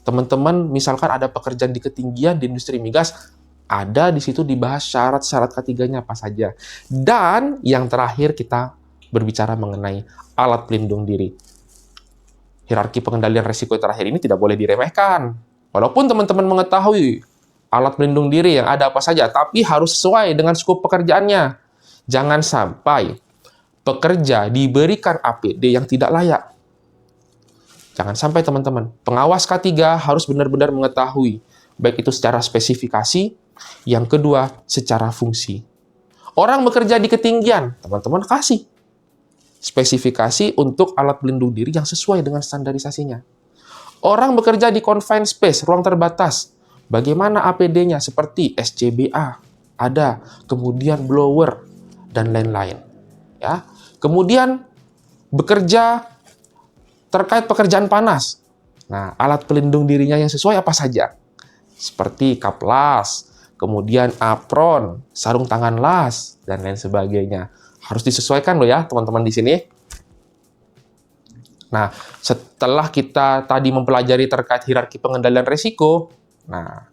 Teman-teman, misalkan ada pekerjaan di ketinggian di industri migas, ada di situ dibahas syarat-syarat K3-nya apa saja. Dan yang terakhir kita berbicara mengenai alat pelindung diri. Hierarki pengendalian risiko terakhir ini tidak boleh diremehkan. Walaupun teman-teman mengetahui alat pelindung diri yang ada apa saja, tapi harus sesuai dengan skop pekerjaannya. Jangan sampai pekerja diberikan APD yang tidak layak. Jangan sampai teman-teman. Pengawas K3 harus benar-benar mengetahui, baik itu secara spesifikasi, yang kedua secara fungsi. Orang bekerja di ketinggian, teman-teman kasih spesifikasi untuk alat pelindung diri yang sesuai dengan standarisasinya. Orang bekerja di confined space, ruang terbatas, bagaimana APD-nya seperti SCBA, ada, kemudian blower, dan lain-lain. Ya. Kemudian bekerja terkait pekerjaan panas. Nah, alat pelindung dirinya yang sesuai apa saja? Seperti kaplas, kemudian apron, sarung tangan las, dan lain sebagainya. Harus disesuaikan loh ya, teman-teman di sini. Nah, setelah kita tadi mempelajari terkait hierarki pengendalian risiko, nah,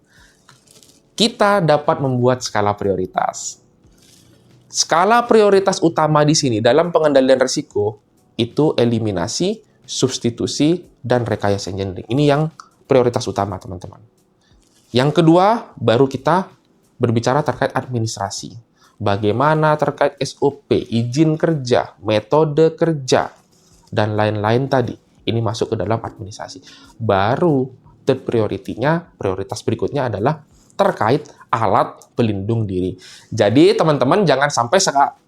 kita dapat membuat skala prioritas. Skala prioritas utama di sini dalam pengendalian risiko itu eliminasi, substitusi, dan rekayasa engineering. Ini yang prioritas utama, teman-teman. Yang kedua, baru kita berbicara terkait administrasi. Bagaimana terkait SOP, izin kerja, metode kerja, dan lain-lain tadi. Ini masuk ke dalam administrasi. Baru third priority-nya, prioritas berikutnya adalah terkait alat pelindung diri. Jadi teman-teman jangan sampai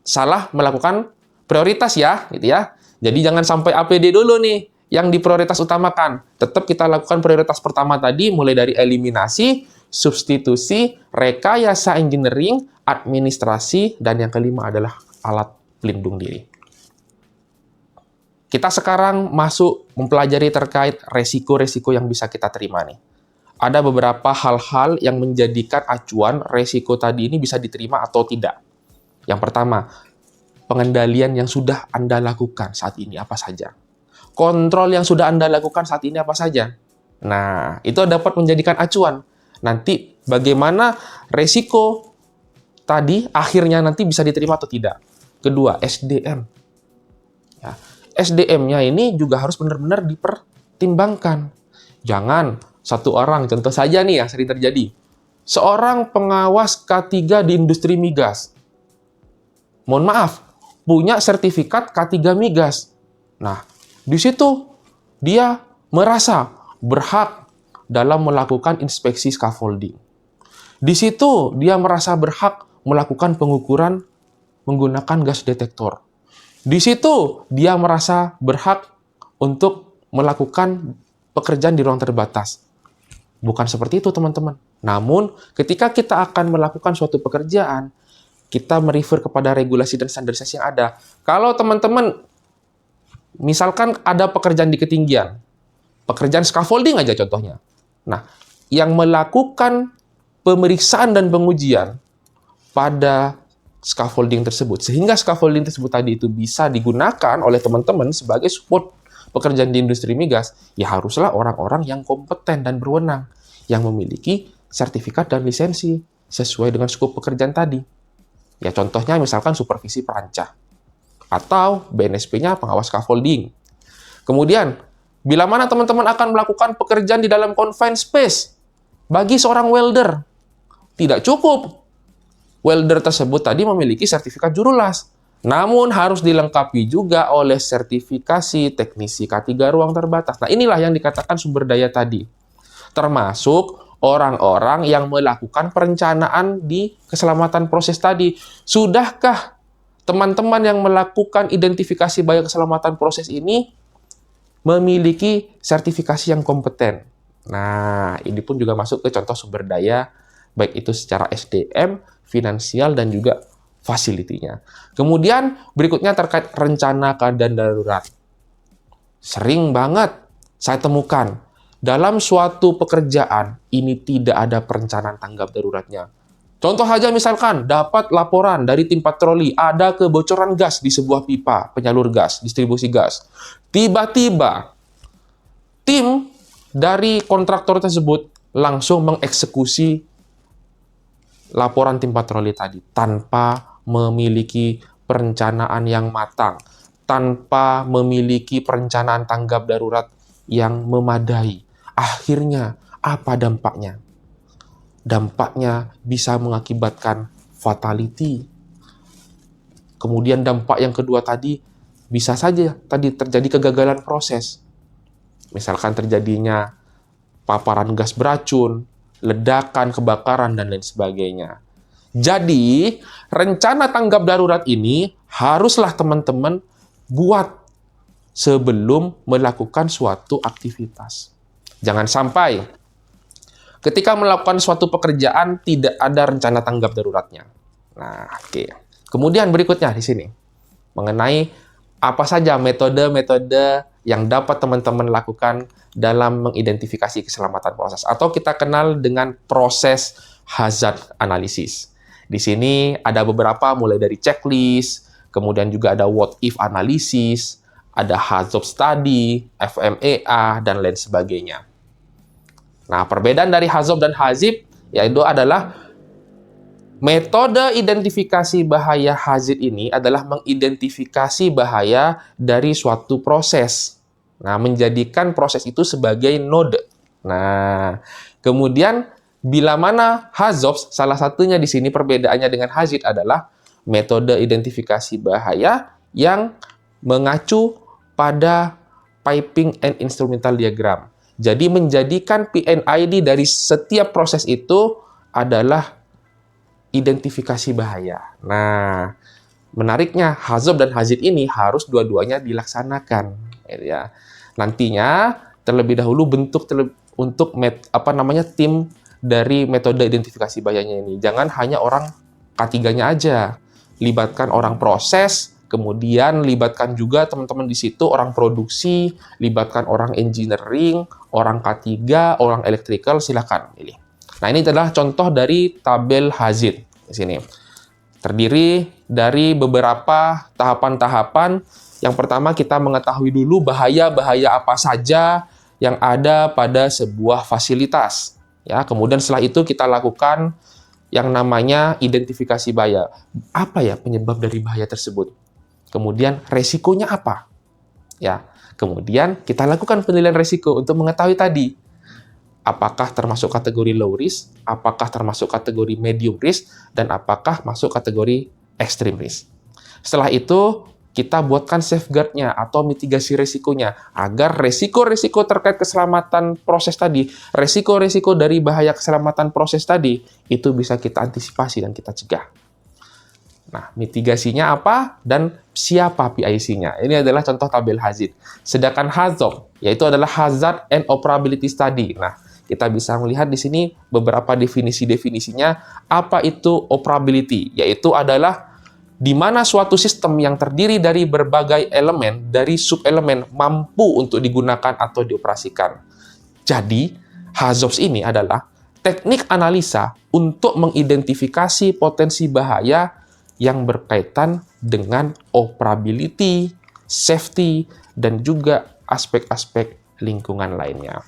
salah melakukan prioritas ya, gitu ya. Jadi jangan sampai APD dulu nih yang diprioritas utamakan. Tetap kita lakukan prioritas pertama tadi, mulai dari eliminasi, substitusi, rekayasa engineering, administrasi, dan yang kelima adalah alat pelindung diri. Kita sekarang masuk mempelajari terkait resiko-resiko yang bisa kita terima nih. Ada beberapa hal-hal yang menjadikan acuan resiko tadi ini bisa diterima atau tidak. Yang pertama, pengendalian yang sudah Anda lakukan saat ini apa saja. Kontrol yang sudah Anda lakukan saat ini apa saja. Nah, itu dapat menjadikan acuan. Nanti bagaimana resiko tadi akhirnya nanti bisa diterima atau tidak. Kedua, SDM. Ya, SDM-nya ini juga harus benar-benar dipertimbangkan. Jangan satu orang, contoh saja nih yang sering terjadi. Seorang pengawas K3 di industri migas. Mohon maaf, punya sertifikat K3 migas. Nah, di situ dia merasa berhak dalam melakukan inspeksi scaffolding. Di situ dia merasa berhak melakukan pengukuran menggunakan gas detektor. Di situ dia merasa berhak untuk melakukan pekerjaan di ruang terbatas. Bukan seperti itu, teman-teman. Namun, ketika kita akan melakukan suatu pekerjaan, kita merefer kepada regulasi dan standarisasi yang ada. Kalau teman-teman, misalkan ada pekerjaan di ketinggian, pekerjaan scaffolding aja contohnya. Nah, yang melakukan pemeriksaan dan pengujian pada scaffolding tersebut, sehingga scaffolding tersebut tadi itu bisa digunakan oleh teman-teman sebagai support pekerjaan di industri migas, ya haruslah orang-orang yang kompeten dan berwenang, yang memiliki sertifikat dan lisensi sesuai dengan skop pekerjaan tadi. Ya contohnya misalkan supervisi perancah, atau BNSP-nya pengawas scaffolding. Kemudian, bila mana teman-teman akan melakukan pekerjaan di dalam confined space, bagi seorang welder, tidak cukup welder tersebut tadi memiliki sertifikat jurulas, namun harus dilengkapi juga oleh sertifikasi teknisi K3 ruang terbatas. Nah, inilah yang dikatakan sumber daya tadi. Termasuk orang-orang yang melakukan perencanaan di keselamatan proses tadi. Sudahkah teman-teman yang melakukan identifikasi bahaya keselamatan proses ini memiliki sertifikasi yang kompeten? Nah, ini pun juga masuk ke contoh sumber daya, baik itu secara SDM, finansial, dan juga facility-nya. Kemudian berikutnya terkait rencana keadaan darurat. Sering banget saya temukan dalam suatu pekerjaan ini tidak ada perencanaan tanggap daruratnya. Contoh saja misalkan dapat laporan dari tim patroli ada kebocoran gas di sebuah pipa penyalur gas, distribusi gas. Tiba-tiba tim dari kontraktor tersebut langsung mengeksekusi laporan tim patroli tadi tanpa memiliki perencanaan yang matang, tanpa memiliki perencanaan tanggap darurat yang memadai. Akhirnya, apa dampaknya? Dampaknya bisa mengakibatkan fatality. Kemudian dampak yang kedua tadi, bisa saja tadi terjadi kegagalan proses. Misalkan terjadinya paparan gas beracun, ledakan, kebakaran, dan lain sebagainya. Jadi, rencana tanggap darurat ini haruslah teman-teman buat sebelum melakukan suatu aktivitas. Jangan sampai ketika melakukan suatu pekerjaan tidak ada rencana tanggap daruratnya. Nah, oke. Kemudian berikutnya di sini mengenai apa saja metode-metode yang dapat teman-teman lakukan dalam mengidentifikasi keselamatan proses, atau kita kenal dengan proses hazard analysis. Di sini ada beberapa, mulai dari checklist, kemudian juga ada what if analysis, ada hazard study, FMEA, dan lain sebagainya. Nah, perbedaan dari hazard dan hazib yaitu adalah metode identifikasi bahaya hazard ini adalah mengidentifikasi bahaya dari suatu proses. Nah, menjadikan proses itu sebagai node. Nah, kemudian Bila mana HAZOPS, salah satunya di sini perbedaannya dengan HAZID adalah metode identifikasi bahaya yang mengacu pada piping and instrumental diagram. Jadi menjadikan PNID dari setiap proses itu adalah identifikasi bahaya. Nah, menariknya HAZOP dan HAZID ini harus dua-duanya dilaksanakan. Ya. Nantinya terlebih dahulu bentuk untuk tim dari metode identifikasi bahayanya ini. Jangan hanya orang K3-nya aja. Libatkan orang proses, kemudian libatkan juga teman-teman di situ orang produksi, libatkan orang engineering, orang K3, orang electrical, silakan pilih. Nah, ini adalah contoh dari tabel HAZID di sini. Terdiri dari beberapa tahapan-tahapan. Yang pertama kita mengetahui dulu bahaya-bahaya apa saja yang ada pada sebuah fasilitas. Ya, kemudian setelah itu kita lakukan yang namanya identifikasi bahaya. Apa ya penyebab dari bahaya tersebut? Kemudian resikonya apa? Ya, kemudian kita lakukan penilaian resiko untuk mengetahui tadi apakah termasuk kategori low risk, apakah termasuk kategori medium risk, dan apakah masuk kategori extreme risk. Setelah itu, kita buatkan safeguard-nya atau mitigasi resikonya, agar resiko-resiko terkait keselamatan proses tadi, resiko-resiko dari bahaya keselamatan proses tadi, itu bisa kita antisipasi dan kita cegah. Nah, mitigasinya apa dan siapa PIC-nya? Ini adalah contoh tabel HAZID. Sedangkan HAZOP, yaitu adalah Hazard and Operability Study. Nah, kita bisa melihat di sini beberapa definisi-definisinya. Apa itu operability? Yaitu adalah di mana suatu sistem yang terdiri dari berbagai elemen, dari sub-elemen, mampu untuk digunakan atau dioperasikan. Jadi, HAZOPS ini adalah teknik analisa untuk mengidentifikasi potensi bahaya yang berkaitan dengan operability, safety, dan juga aspek-aspek lingkungan lainnya.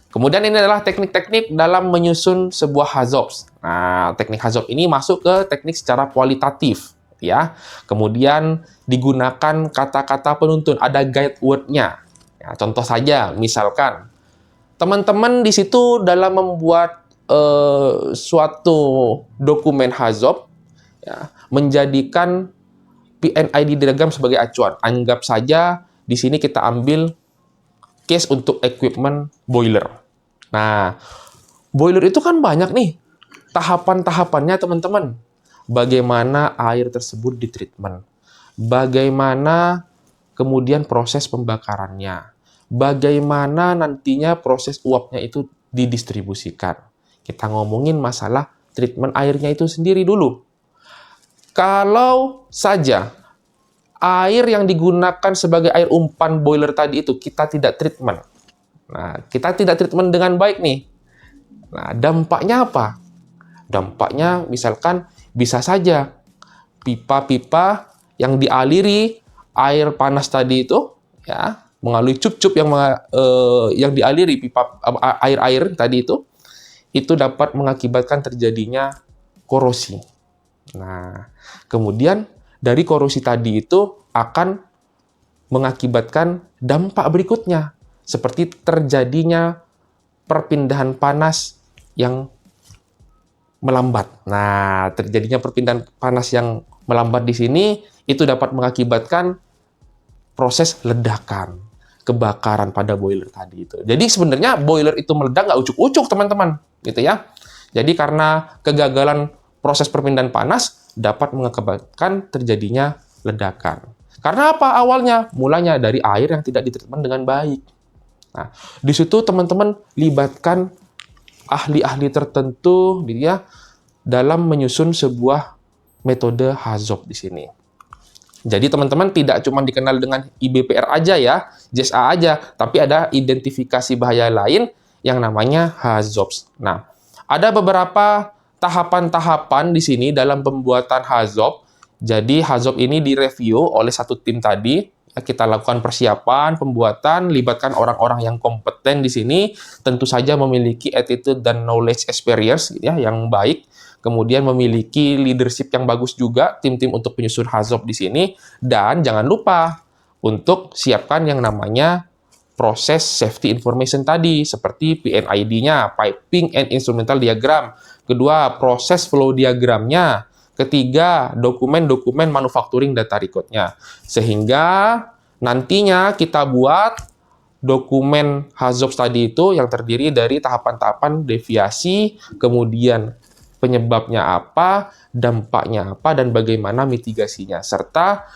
Kemudian ini adalah teknik-teknik dalam menyusun sebuah HAZOPS. Nah, teknik HAZOP ini masuk ke teknik secara kualitatif, ya. Kemudian digunakan kata-kata penuntun, ada guide word-nya. Ya, contoh saja, misalkan teman-teman di situ dalam membuat suatu dokumen HAZOP, ya, menjadikan PNID diagram sebagai acuan. Anggap saja di sini kita ambil case untuk equipment boiler. Nah, boiler itu kan banyak nih tahapan-tahapannya, teman-teman. Bagaimana air tersebut ditreatment, bagaimana kemudian proses pembakarannya, bagaimana nantinya proses uapnya itu didistribusikan. Kita ngomongin masalah treatment airnya itu sendiri dulu. Kalau saja air yang digunakan sebagai air umpan boiler tadi itu kita tidak treatment. Nah, kita tidak treatment dengan baik nih. Nah, dampaknya apa? Dampaknya misalkan bisa saja pipa-pipa yang dialiri air panas tadi itu, ya, melalui cup-cup yang dialiri pipa air-air tadi itu dapat mengakibatkan terjadinya korosi. Nah, kemudian dari korosi tadi itu akan mengakibatkan dampak berikutnya, seperti terjadinya perpindahan panas yang melambat. Nah, terjadinya perpindahan panas yang melambat di sini itu dapat mengakibatkan proses ledakan, kebakaran pada boiler tadi itu. Jadi sebenarnya boiler itu meledak nggak ucuk-ucuk, teman-teman, gitu ya. Jadi karena kegagalan proses perpindahan panas dapat mengakibatkan terjadinya ledakan. Karena apa awalnya? Mulanya dari air yang tidak ditreatment dengan baik. Nah, di situ teman-teman libatkan ahli-ahli tertentu, gitu ya, dalam menyusun sebuah metode HAZOP di sini. Jadi teman-teman tidak cuma dikenal dengan IBPR aja ya, JSA aja, tapi ada identifikasi bahaya lain yang namanya HAZOPS. Nah, ada beberapa tahapan-tahapan di sini dalam pembuatan HAZOP. Jadi HAZOP ini direview oleh satu tim tadi. Kita lakukan persiapan, pembuatan, libatkan orang-orang yang kompeten di sini, tentu saja memiliki attitude dan knowledge experience ya, yang baik, kemudian memiliki leadership yang bagus juga, tim-tim untuk penyusun HAZOP di sini, dan jangan lupa untuk siapkan yang namanya proses safety information tadi, seperti PNID-nya, piping and instrumental diagram. Kedua, proses flow diagramnya. Ketiga, dokumen-dokumen manufacturing data record-nya. Sehingga nantinya kita buat dokumen HAZOP tadi itu yang terdiri dari tahapan-tahapan deviasi, kemudian penyebabnya apa, dampaknya apa, dan bagaimana mitigasinya, serta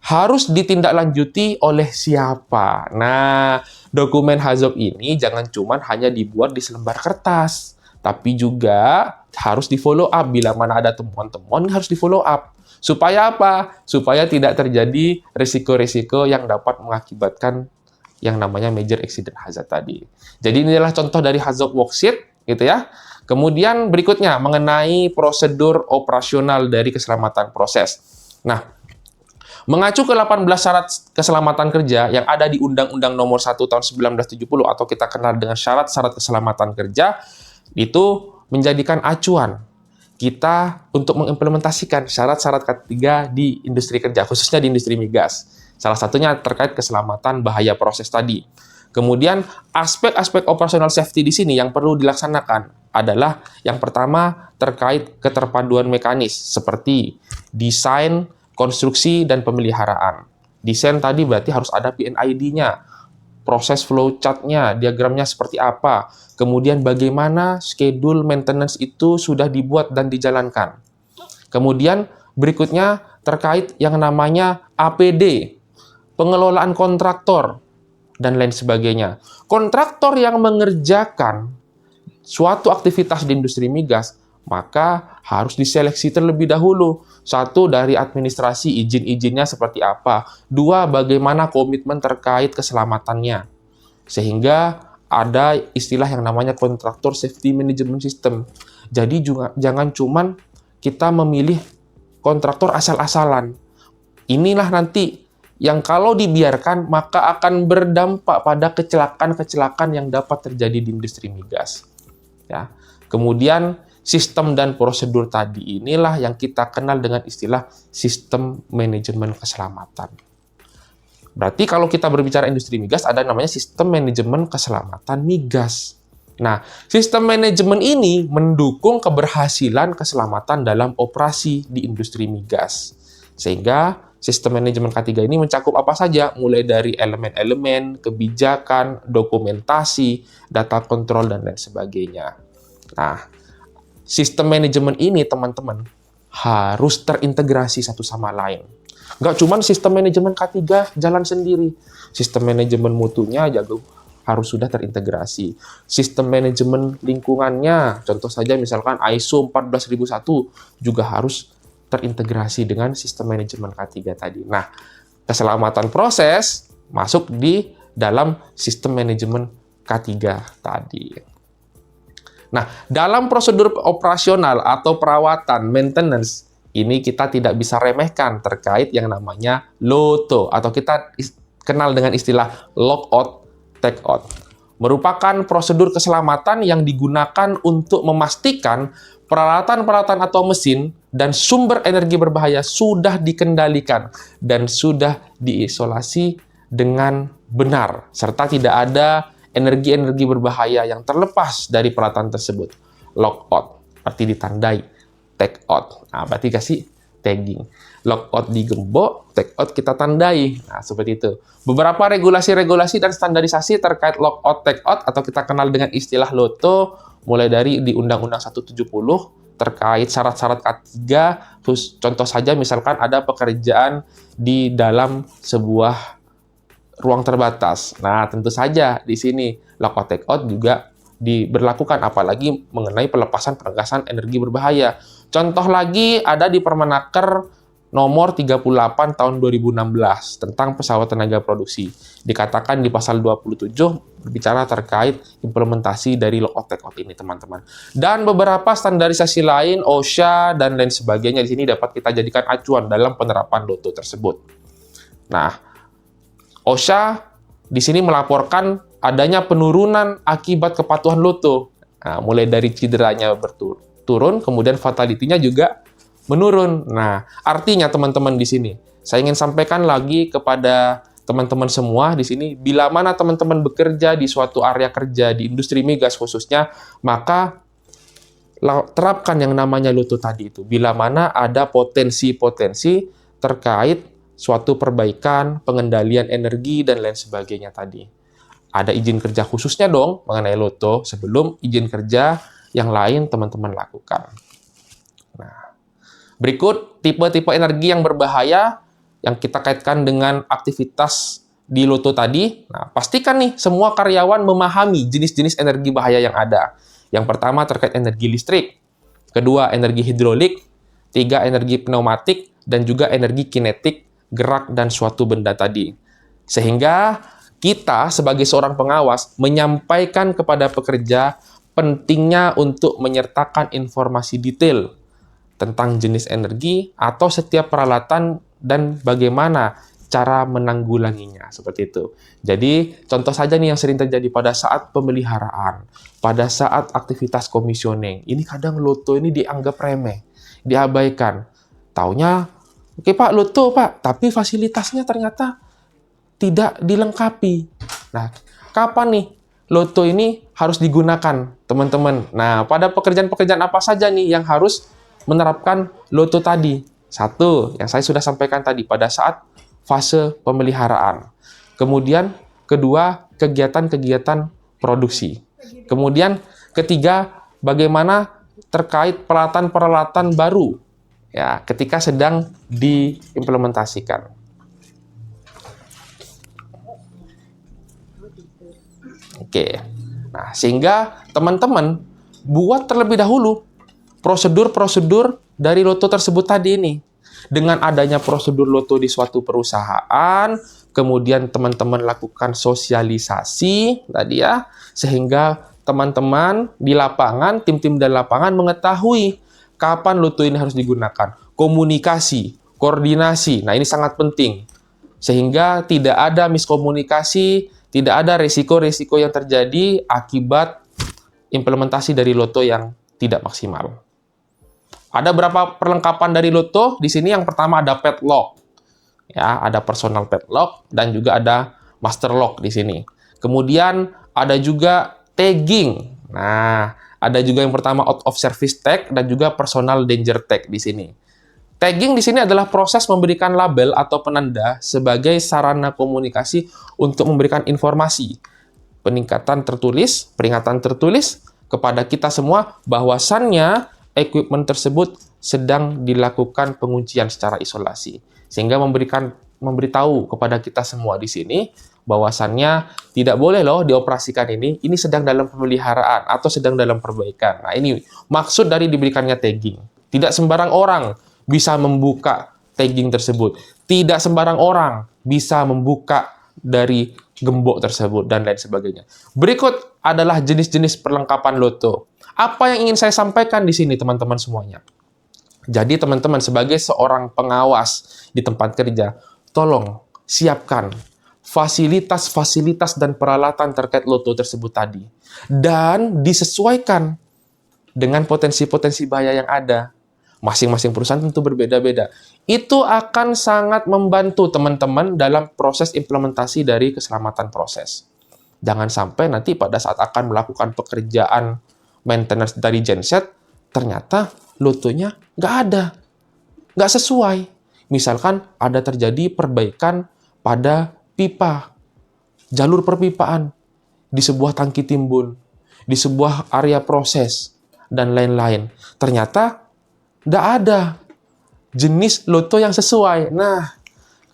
harus ditindaklanjuti oleh siapa. Nah, dokumen HAZOP ini jangan cuma hanya dibuat di selembar kertas, tapi juga harus di-follow up. Bila mana ada temuan-temuan, harus di-follow up. Supaya apa? Supaya tidak terjadi risiko-risiko yang dapat mengakibatkan yang namanya major accident hazard tadi. Jadi inilah contoh dari HAZOP worksheet, gitu ya. Kemudian berikutnya, mengenai prosedur operasional dari keselamatan proses. Nah, mengacu ke 18 syarat keselamatan kerja yang ada di Undang-Undang Nomor 1 Tahun 1970 atau kita kenal dengan syarat-syarat keselamatan kerja, itu menjadikan acuan kita untuk mengimplementasikan syarat-syarat ketiga di industri kerja, khususnya di industri migas. Salah satunya terkait keselamatan bahaya proses tadi. Kemudian, aspek-aspek operasional safety di sini yang perlu dilaksanakan adalah yang pertama terkait keterpaduan mekanis, seperti desain, konstruksi, dan pemeliharaan. Desain tadi berarti harus ada PNID-nya, proses flow chart-nya, diagramnya seperti apa, kemudian bagaimana schedule maintenance itu sudah dibuat dan dijalankan. Kemudian berikutnya terkait yang namanya APD, pengelolaan kontraktor, dan lain sebagainya. Kontraktor yang mengerjakan suatu aktivitas di industri migas, maka harus diseleksi terlebih dahulu. Satu, dari administrasi izin-izinnya seperti apa. Dua, bagaimana komitmen terkait keselamatannya. Sehingga ada istilah yang namanya kontraktor safety management system. Jadi juga, jangan cuman kita memilih kontraktor asal-asalan. Inilah nanti yang kalau dibiarkan maka akan berdampak pada kecelakaan-kecelakaan yang dapat terjadi di industri migas. Ya. Kemudian sistem dan prosedur tadi inilah yang kita kenal dengan istilah sistem manajemen keselamatan. Berarti kalau kita berbicara industri migas ada namanya sistem manajemen keselamatan migas. Nah, sistem manajemen ini mendukung keberhasilan keselamatan dalam operasi di industri migas. Sehingga sistem manajemen K3 ini mencakup apa saja, mulai dari elemen-elemen, kebijakan, dokumentasi, data kontrol, dan lain sebagainya. Nah, sistem manajemen ini, teman-teman, harus terintegrasi satu sama lain. Nggak cuma sistem manajemen K3 jalan sendiri. Sistem manajemen mutunya juga harus sudah terintegrasi. Sistem manajemen lingkungannya, contoh saja misalkan ISO 14001, juga harus terintegrasi dengan sistem manajemen K3 tadi. Nah, keselamatan proses masuk di dalam sistem manajemen K3 tadi. Nah, dalam prosedur operasional atau perawatan, maintenance, ini kita tidak bisa remehkan terkait yang namanya LOTO, atau kita kenal dengan istilah lockout, takeout. Merupakan prosedur keselamatan yang digunakan untuk memastikan peralatan-peralatan atau mesin dan sumber energi berbahaya sudah dikendalikan dan sudah diisolasi dengan benar, serta tidak ada energi-energi berbahaya yang terlepas dari peralatan tersebut. Lockout, berarti ditandai. Takeout, nah berarti kasih tagging. Lockout digembok, takeout kita tandai. Nah, seperti itu. Beberapa regulasi-regulasi dan standarisasi terkait lockout, takeout, atau kita kenal dengan istilah LOTO, mulai dari di Undang-Undang 170, terkait syarat-syarat K3, terus contoh saja misalkan ada pekerjaan di dalam sebuah ruang terbatas. Nah, tentu saja di sini lockout takeout juga diberlakukan, apalagi mengenai pelepasan penegasan energi berbahaya. Contoh lagi ada di Permenaker nomor 38 tahun 2016 tentang pesawat tenaga produksi. Dikatakan di pasal 27 berbicara terkait implementasi dari lockout takeout ini, teman-teman. Dan beberapa standarisasi lain, OSHA dan lain sebagainya di sini dapat kita jadikan acuan dalam penerapan LOTO tersebut. Nah, OSHA di sini melaporkan adanya penurunan akibat kepatuhan LOTO. Nah, mulai dari cederanya turun, kemudian fatality-nya juga menurun. Nah, artinya teman-teman di sini, saya ingin sampaikan lagi kepada teman-teman semua di sini, bila mana teman-teman bekerja di suatu area kerja di industri migas khususnya, maka terapkan yang namanya Loto tadi itu. Bila mana ada potensi-potensi terkait suatu perbaikan, pengendalian energi, dan lain sebagainya tadi. Ada izin kerja khususnya dong mengenai Loto sebelum izin kerja yang lain teman-teman lakukan. Nah, berikut tipe-tipe energi yang berbahaya yang kita kaitkan dengan aktivitas di Loto tadi. Nah, pastikan nih semua karyawan memahami jenis-jenis energi bahaya yang ada. Yang pertama terkait energi listrik, kedua energi hidrolik, tiga energi pneumatik, dan juga energi kinetik, gerak dan suatu benda tadi. Sehingga kita sebagai seorang pengawas menyampaikan kepada pekerja pentingnya untuk menyertakan informasi detail tentang jenis energi atau setiap peralatan dan bagaimana cara menanggulanginya, seperti itu. Jadi, contoh saja nih yang sering terjadi pada saat pemeliharaan, pada saat aktivitas komisioning. Ini kadang Loto ini dianggap remeh, diabaikan. Taunya, oke Pak, Loto Pak, tapi fasilitasnya ternyata tidak dilengkapi. Nah, kapan nih Loto ini harus digunakan, teman-teman? Nah, pada pekerjaan-pekerjaan apa saja nih yang harus menerapkan Loto tadi? Satu, yang saya sudah sampaikan tadi, pada saat fase pemeliharaan. Kemudian, kedua, kegiatan-kegiatan produksi. Kemudian, ketiga, bagaimana terkait peralatan-peralatan baru ya ketika sedang diimplementasikan. Oke. Nah, sehingga teman-teman buat terlebih dahulu prosedur-prosedur dari Loto tersebut tadi ini. Dengan adanya prosedur Loto di suatu perusahaan, kemudian teman-teman lakukan sosialisasi tadi ya, sehingga teman-teman di lapangan, tim-tim dari lapangan mengetahui kapan Loto ini harus digunakan. Komunikasi, koordinasi, nah ini sangat penting. Sehingga tidak ada miskomunikasi, tidak ada resiko-resiko yang terjadi akibat implementasi dari Loto yang tidak maksimal. Ada berapa perlengkapan dari Loto? Di sini yang pertama ada padlock. Ya, ada personal padlock dan juga ada master lock di sini. Kemudian ada juga tagging. Nah, ada juga yang pertama out of service tag dan juga personal danger tag di sini. Tagging di sini adalah proses memberikan label atau penanda sebagai sarana komunikasi untuk memberikan informasi, peringatan tertulis kepada kita semua bahwasannya equipment tersebut sedang dilakukan penguncian secara isolasi, sehingga memberitahu kepada kita semua di sini bahwasannya tidak boleh loh dioperasikan ini sedang dalam pemeliharaan atau sedang dalam perbaikan. Nah, ini maksud dari diberikannya tagging. Tidak sembarang orang bisa membuka tagging tersebut. Tidak sembarang orang bisa membuka dari gembok tersebut dan lain sebagainya. Berikut adalah jenis-jenis perlengkapan Loto. Apa yang ingin saya sampaikan di sini teman-teman semuanya? Jadi teman-teman sebagai seorang pengawas di tempat kerja, tolong siapkan fasilitas-fasilitas dan peralatan terkait Loto tersebut tadi. Dan disesuaikan dengan potensi-potensi bahaya yang ada. Masing-masing perusahaan tentu berbeda-beda. Itu akan sangat membantu teman-teman dalam proses implementasi dari keselamatan proses. Jangan sampai nanti pada saat akan melakukan pekerjaan maintenance dari genset, ternyata Lotonya nggak ada. Nggak sesuai. Misalkan ada terjadi perbaikan pada pipa, jalur perpipaan, di sebuah tangki timbun, di sebuah area proses, dan lain-lain. Ternyata nggak ada jenis Loto yang sesuai. Nah,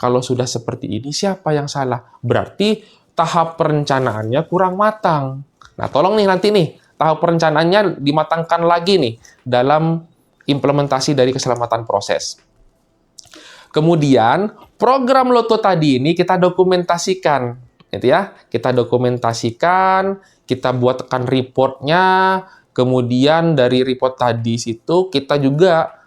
kalau sudah seperti ini, siapa yang salah? Berarti tahap perencanaannya kurang matang. Nah, tolong nih nanti nih, tahap perencanaannya dimatangkan lagi nih dalam implementasi dari keselamatan proses. Kemudian, program Loto tadi ini kita dokumentasikan. Gitu ya. Kita dokumentasikan, kita buatkan reportnya, kemudian dari report tadi situ kita juga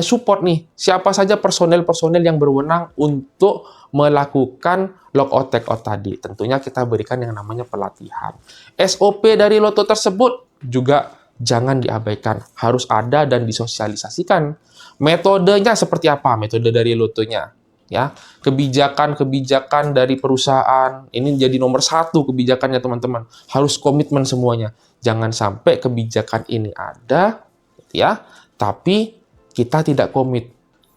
support nih siapa saja personel-personel yang berwenang untuk melakukan logout tagout tadi. Tentunya kita berikan yang namanya pelatihan. SOP dari Loto tersebut juga jangan diabaikan, harus ada dan disosialisasikan. Metodenya seperti apa? Metode dari Lotonya. Ya, kebijakan-kebijakan dari perusahaan ini jadi nomor satu kebijakannya teman-teman. Harus komitmen semuanya. Jangan sampai kebijakan ini ada, ya, tapi kita tidak komit.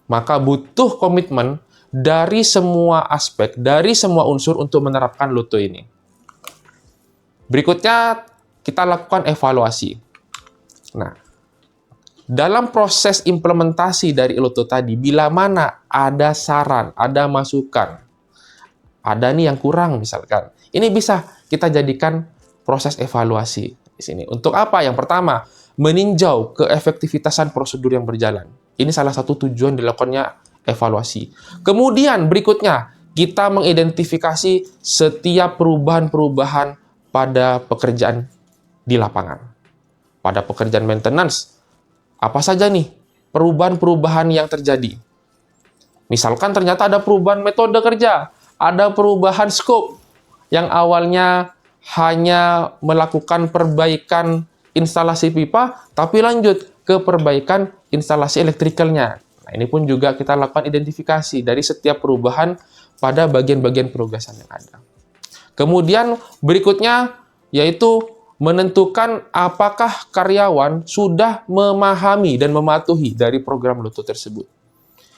Maka butuh komitmen dari semua aspek, dari semua unsur untuk menerapkan Loto ini. Berikutnya, kita lakukan evaluasi. Nah, dalam proses implementasi dari Loto tadi, bila mana ada saran, ada masukan, ada nih yang kurang misalkan, ini bisa kita jadikan proses evaluasi di sini. Untuk apa? Yang pertama, meninjau keefektivitasan prosedur yang berjalan. Ini salah satu tujuan dilakukannya evaluasi. Kemudian berikutnya, kita mengidentifikasi setiap perubahan-perubahan pada pekerjaan di lapangan. Pada pekerjaan maintenance, apa saja nih perubahan-perubahan yang terjadi? Misalkan ternyata ada perubahan metode kerja, ada perubahan scope yang awalnya hanya melakukan perbaikan instalasi pipa, tapi lanjut ke perbaikan instalasi elektrikalnya. Nah, ini pun juga kita lakukan identifikasi dari setiap perubahan pada bagian-bagian penugasan yang ada. Kemudian berikutnya yaitu menentukan apakah karyawan sudah memahami dan mematuhi dari program Loto tersebut.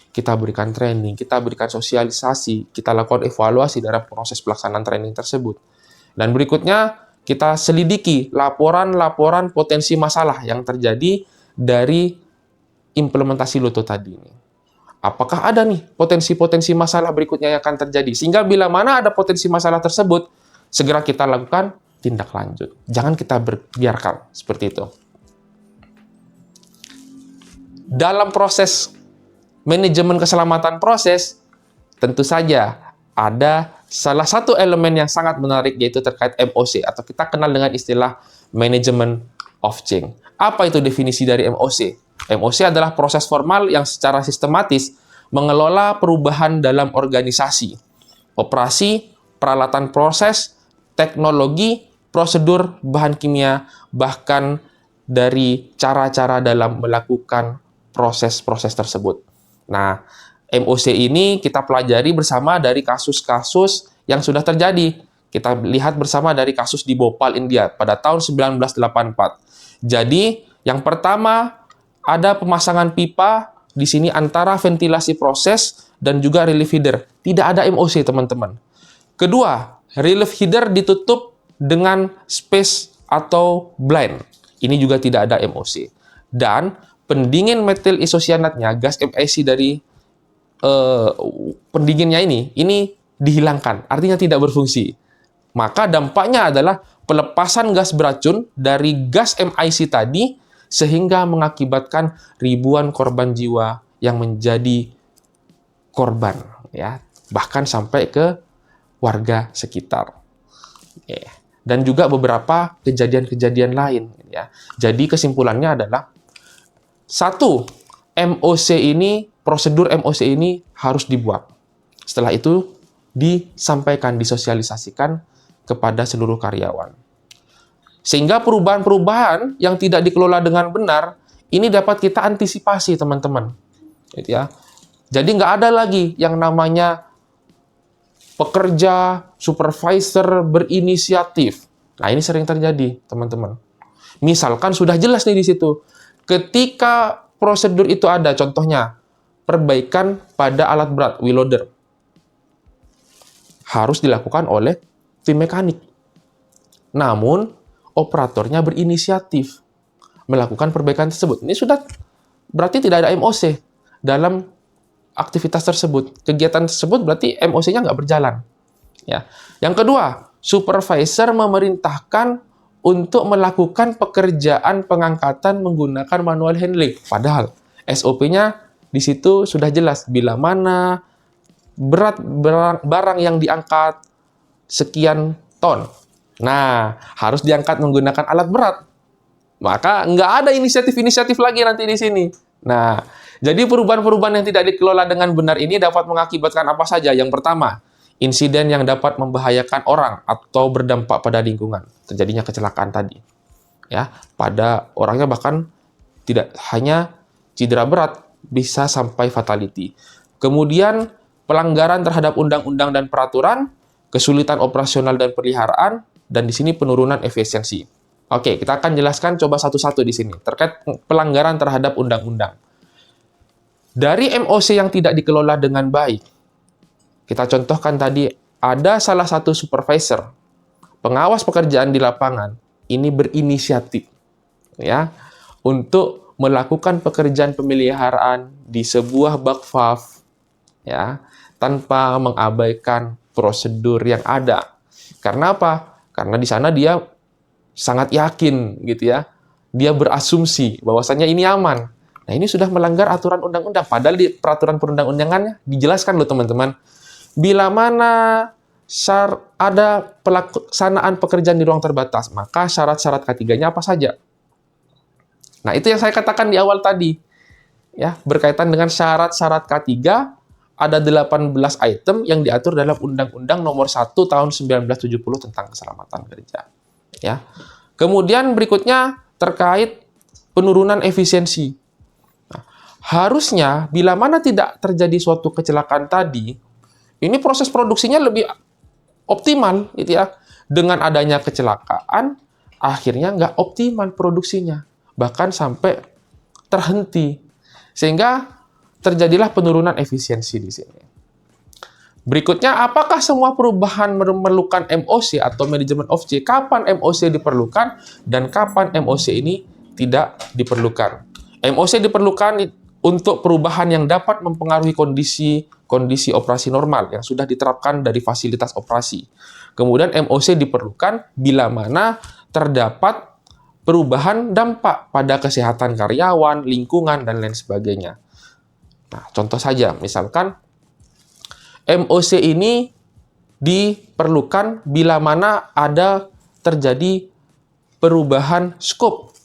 Kita berikan training, kita berikan sosialisasi, kita lakukan evaluasi dalam proses pelaksanaan training tersebut. Dan berikutnya, kita selidiki laporan-laporan potensi masalah yang terjadi dari implementasi Loto tadi. Apakah ada nih potensi-potensi masalah berikutnya yang akan terjadi? Sehingga bila mana ada potensi masalah tersebut, segera kita lakukan tindak lanjut. Jangan kita biarkan seperti itu. Dalam proses manajemen keselamatan proses, tentu saja ada salah satu elemen yang sangat menarik, yaitu terkait MOC, atau kita kenal dengan istilah Management of Change. Apa itu definisi dari MOC? MOC adalah proses formal yang secara sistematis mengelola perubahan dalam organisasi, operasi, peralatan proses, teknologi, prosedur, bahan kimia, bahkan dari cara-cara dalam melakukan proses-proses tersebut. Nah, MOC ini kita pelajari bersama dari kasus-kasus yang sudah terjadi. Kita lihat bersama dari kasus di Bhopal, India pada tahun 1984. Jadi, yang pertama ada pemasangan pipa di sini antara ventilasi proses dan juga relief header. Tidak ada MOC, teman-teman. Kedua, relief header ditutup dengan space atau blind. Ini juga tidak ada MOC. Dan pendingin metil isosianatnya, gas MIC dari pendinginnya ini dihilangkan, artinya tidak berfungsi. Maka dampaknya adalah pelepasan gas beracun dari gas MIC tadi, sehingga mengakibatkan ribuan korban jiwa yang menjadi korban, ya, bahkan sampai ke warga sekitar. Dan juga beberapa kejadian-kejadian lain, ya. Jadi kesimpulannya adalah, satu, prosedur MOC ini harus dibuat. Setelah itu disampaikan, disosialisasikan kepada seluruh karyawan. Sehingga perubahan-perubahan yang tidak dikelola dengan benar, ini dapat kita antisipasi, teman-teman. Gitu ya. Jadi nggak ada lagi yang namanya pekerja, supervisor berinisiatif. Nah, ini sering terjadi, teman-teman. Misalkan sudah jelas nih di situ, ketika prosedur itu ada, contohnya, perbaikan pada alat berat, wheel loader, harus dilakukan oleh tim mekanik. Namun, operatornya berinisiatif melakukan perbaikan tersebut. Ini sudah berarti tidak ada MOC dalam aktivitas tersebut. Kegiatan tersebut berarti MOC-nya nggak berjalan. Ya. Yang kedua, supervisor memerintahkan untuk melakukan pekerjaan pengangkatan menggunakan manual handling. Padahal SOP-nya di situ sudah jelas bila mana berat barang yang diangkat sekian ton. Nah, harus diangkat menggunakan alat berat. Maka nggak ada inisiatif-inisiatif lagi nanti di sini. Nah, jadi perubahan-perubahan yang tidak dikelola dengan benar ini dapat mengakibatkan apa saja? Yang pertama, insiden yang dapat membahayakan orang atau berdampak pada lingkungan. Terjadinya kecelakaan tadi. Ya, pada orangnya bahkan tidak hanya cedera berat, bisa sampai fatality. Kemudian, pelanggaran terhadap undang-undang dan peraturan, kesulitan operasional dan peliharaan, dan di sini penurunan efisiensi. Oke, kita akan jelaskan coba satu-satu di sini terkait pelanggaran terhadap undang-undang. Dari MOC yang tidak dikelola dengan baik, kita contohkan tadi ada salah satu supervisor, pengawas pekerjaan di lapangan, ini berinisiatif ya untuk melakukan pekerjaan pemeliharaan di sebuah bak valve ya tanpa mengabaikan prosedur yang ada. Karena apa? Karena di sana dia sangat yakin gitu ya. Dia berasumsi bahwasannya ini aman. Nah, ini sudah melanggar aturan undang-undang. Padahal di peraturan perundang-undangannya dijelaskan loh teman-teman. Bila mana ada pelaksanaan pekerjaan di ruang terbatas, maka syarat-syarat K3-nya apa saja? Nah, itu yang saya katakan di awal tadi. Ya, berkaitan dengan syarat-syarat K3, ada 18 item yang diatur dalam Undang-Undang Nomor 1 Tahun 1970 tentang Keselamatan Kerja. Ya. Kemudian berikutnya terkait penurunan efisiensi. Nah, harusnya bila mana tidak terjadi suatu kecelakaan tadi, ini proses produksinya lebih optimal, gitu ya. Dengan adanya kecelakaan, akhirnya nggak optimal produksinya, bahkan sampai terhenti, sehingga terjadilah penurunan efisiensi di sini. Berikutnya, apakah semua perubahan memerlukan MOC atau manajemen of change? Kapan MOC diperlukan dan kapan MOC ini tidak diperlukan? MOC diperlukan untuk perubahan yang dapat mempengaruhi kondisi operasi normal yang sudah diterapkan dari fasilitas operasi. Kemudian MOC diperlukan bila mana terdapat perubahan dampak pada kesehatan karyawan, lingkungan, dan lain sebagainya. Nah, contoh saja, misalkan MOC ini diperlukan bila mana ada terjadi perubahan skop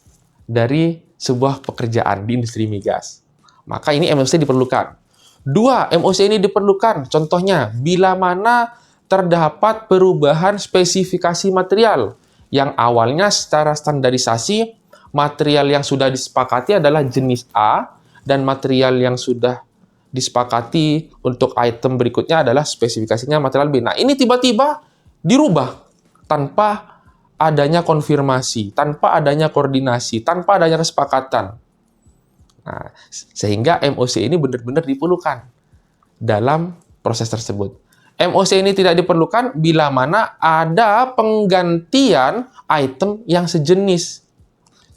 dari sebuah pekerjaan di industri migas. Maka ini MOC diperlukan. 2, MOC ini diperlukan, contohnya, bila mana terdapat perubahan spesifikasi material yang awalnya secara standarisasi, material yang sudah disepakati adalah jenis A, dan material yang sudah disepakati untuk item berikutnya adalah spesifikasinya material B. Nah, ini tiba-tiba dirubah tanpa adanya konfirmasi, tanpa adanya koordinasi, tanpa adanya kesepakatan. Nah, sehingga MOC ini benar-benar diperlukan dalam proses tersebut. MOC ini tidak diperlukan bila mana ada penggantian item yang sejenis.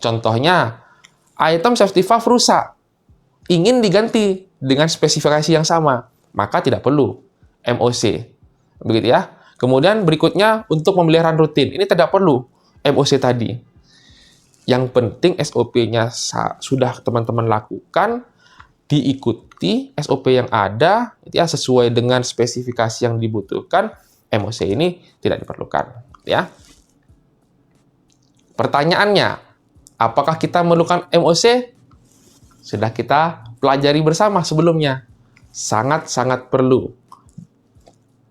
Contohnya, item safety valve rusak, ingin diganti dengan spesifikasi yang sama, maka tidak perlu MOC. Begitu ya. Kemudian berikutnya untuk pemeliharaan rutin, ini tidak perlu MOC tadi. Yang penting SOP-nya sudah teman-teman lakukan, diikuti SOP yang ada, ya, sesuai dengan spesifikasi yang dibutuhkan, MOC ini tidak diperlukan. Ya. Pertanyaannya, apakah kita memerlukan MOC? Sudah kita pelajari bersama sebelumnya. Sangat-sangat perlu.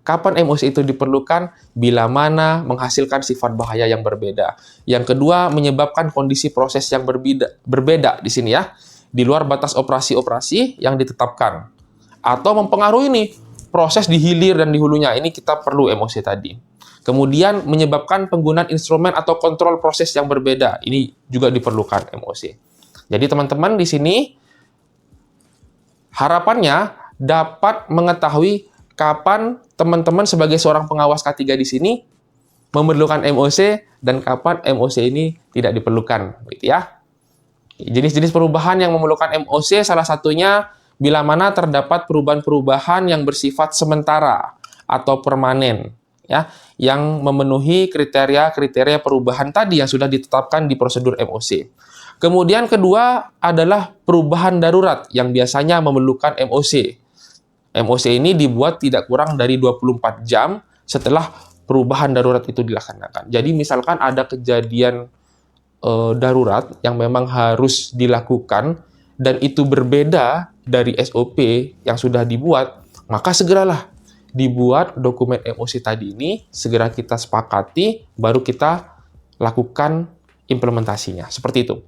Kapan MOC itu diperlukan? Bila mana menghasilkan sifat bahaya yang berbeda. Yang kedua, menyebabkan kondisi proses yang berbeda di sini ya, di luar batas operasi-operasi yang ditetapkan. Atau mempengaruhi nih proses di hilir dan di hulunya. Ini kita perlu MOC tadi. Kemudian menyebabkan penggunaan instrumen atau kontrol proses yang berbeda. Ini juga diperlukan MOC. Jadi teman-teman di sini harapannya dapat mengetahui kapan teman-teman sebagai seorang pengawas K3 di sini memerlukan MOC dan kapan MOC ini tidak diperlukan, gitu ya. Jenis-jenis perubahan yang memerlukan MOC salah satunya bila mana terdapat perubahan-perubahan yang bersifat sementara atau permanen, ya, yang memenuhi kriteria-kriteria perubahan tadi yang sudah ditetapkan di prosedur MOC. Kemudian kedua adalah perubahan darurat yang biasanya memerlukan MOC. MOC ini dibuat tidak kurang dari 24 jam setelah perubahan darurat itu dilaksanakan. Jadi misalkan ada kejadian darurat yang memang harus dilakukan dan itu berbeda dari SOP yang sudah dibuat, maka segeralah dibuat dokumen MOC tadi ini, segera kita sepakati, baru kita lakukan implementasinya. Seperti itu.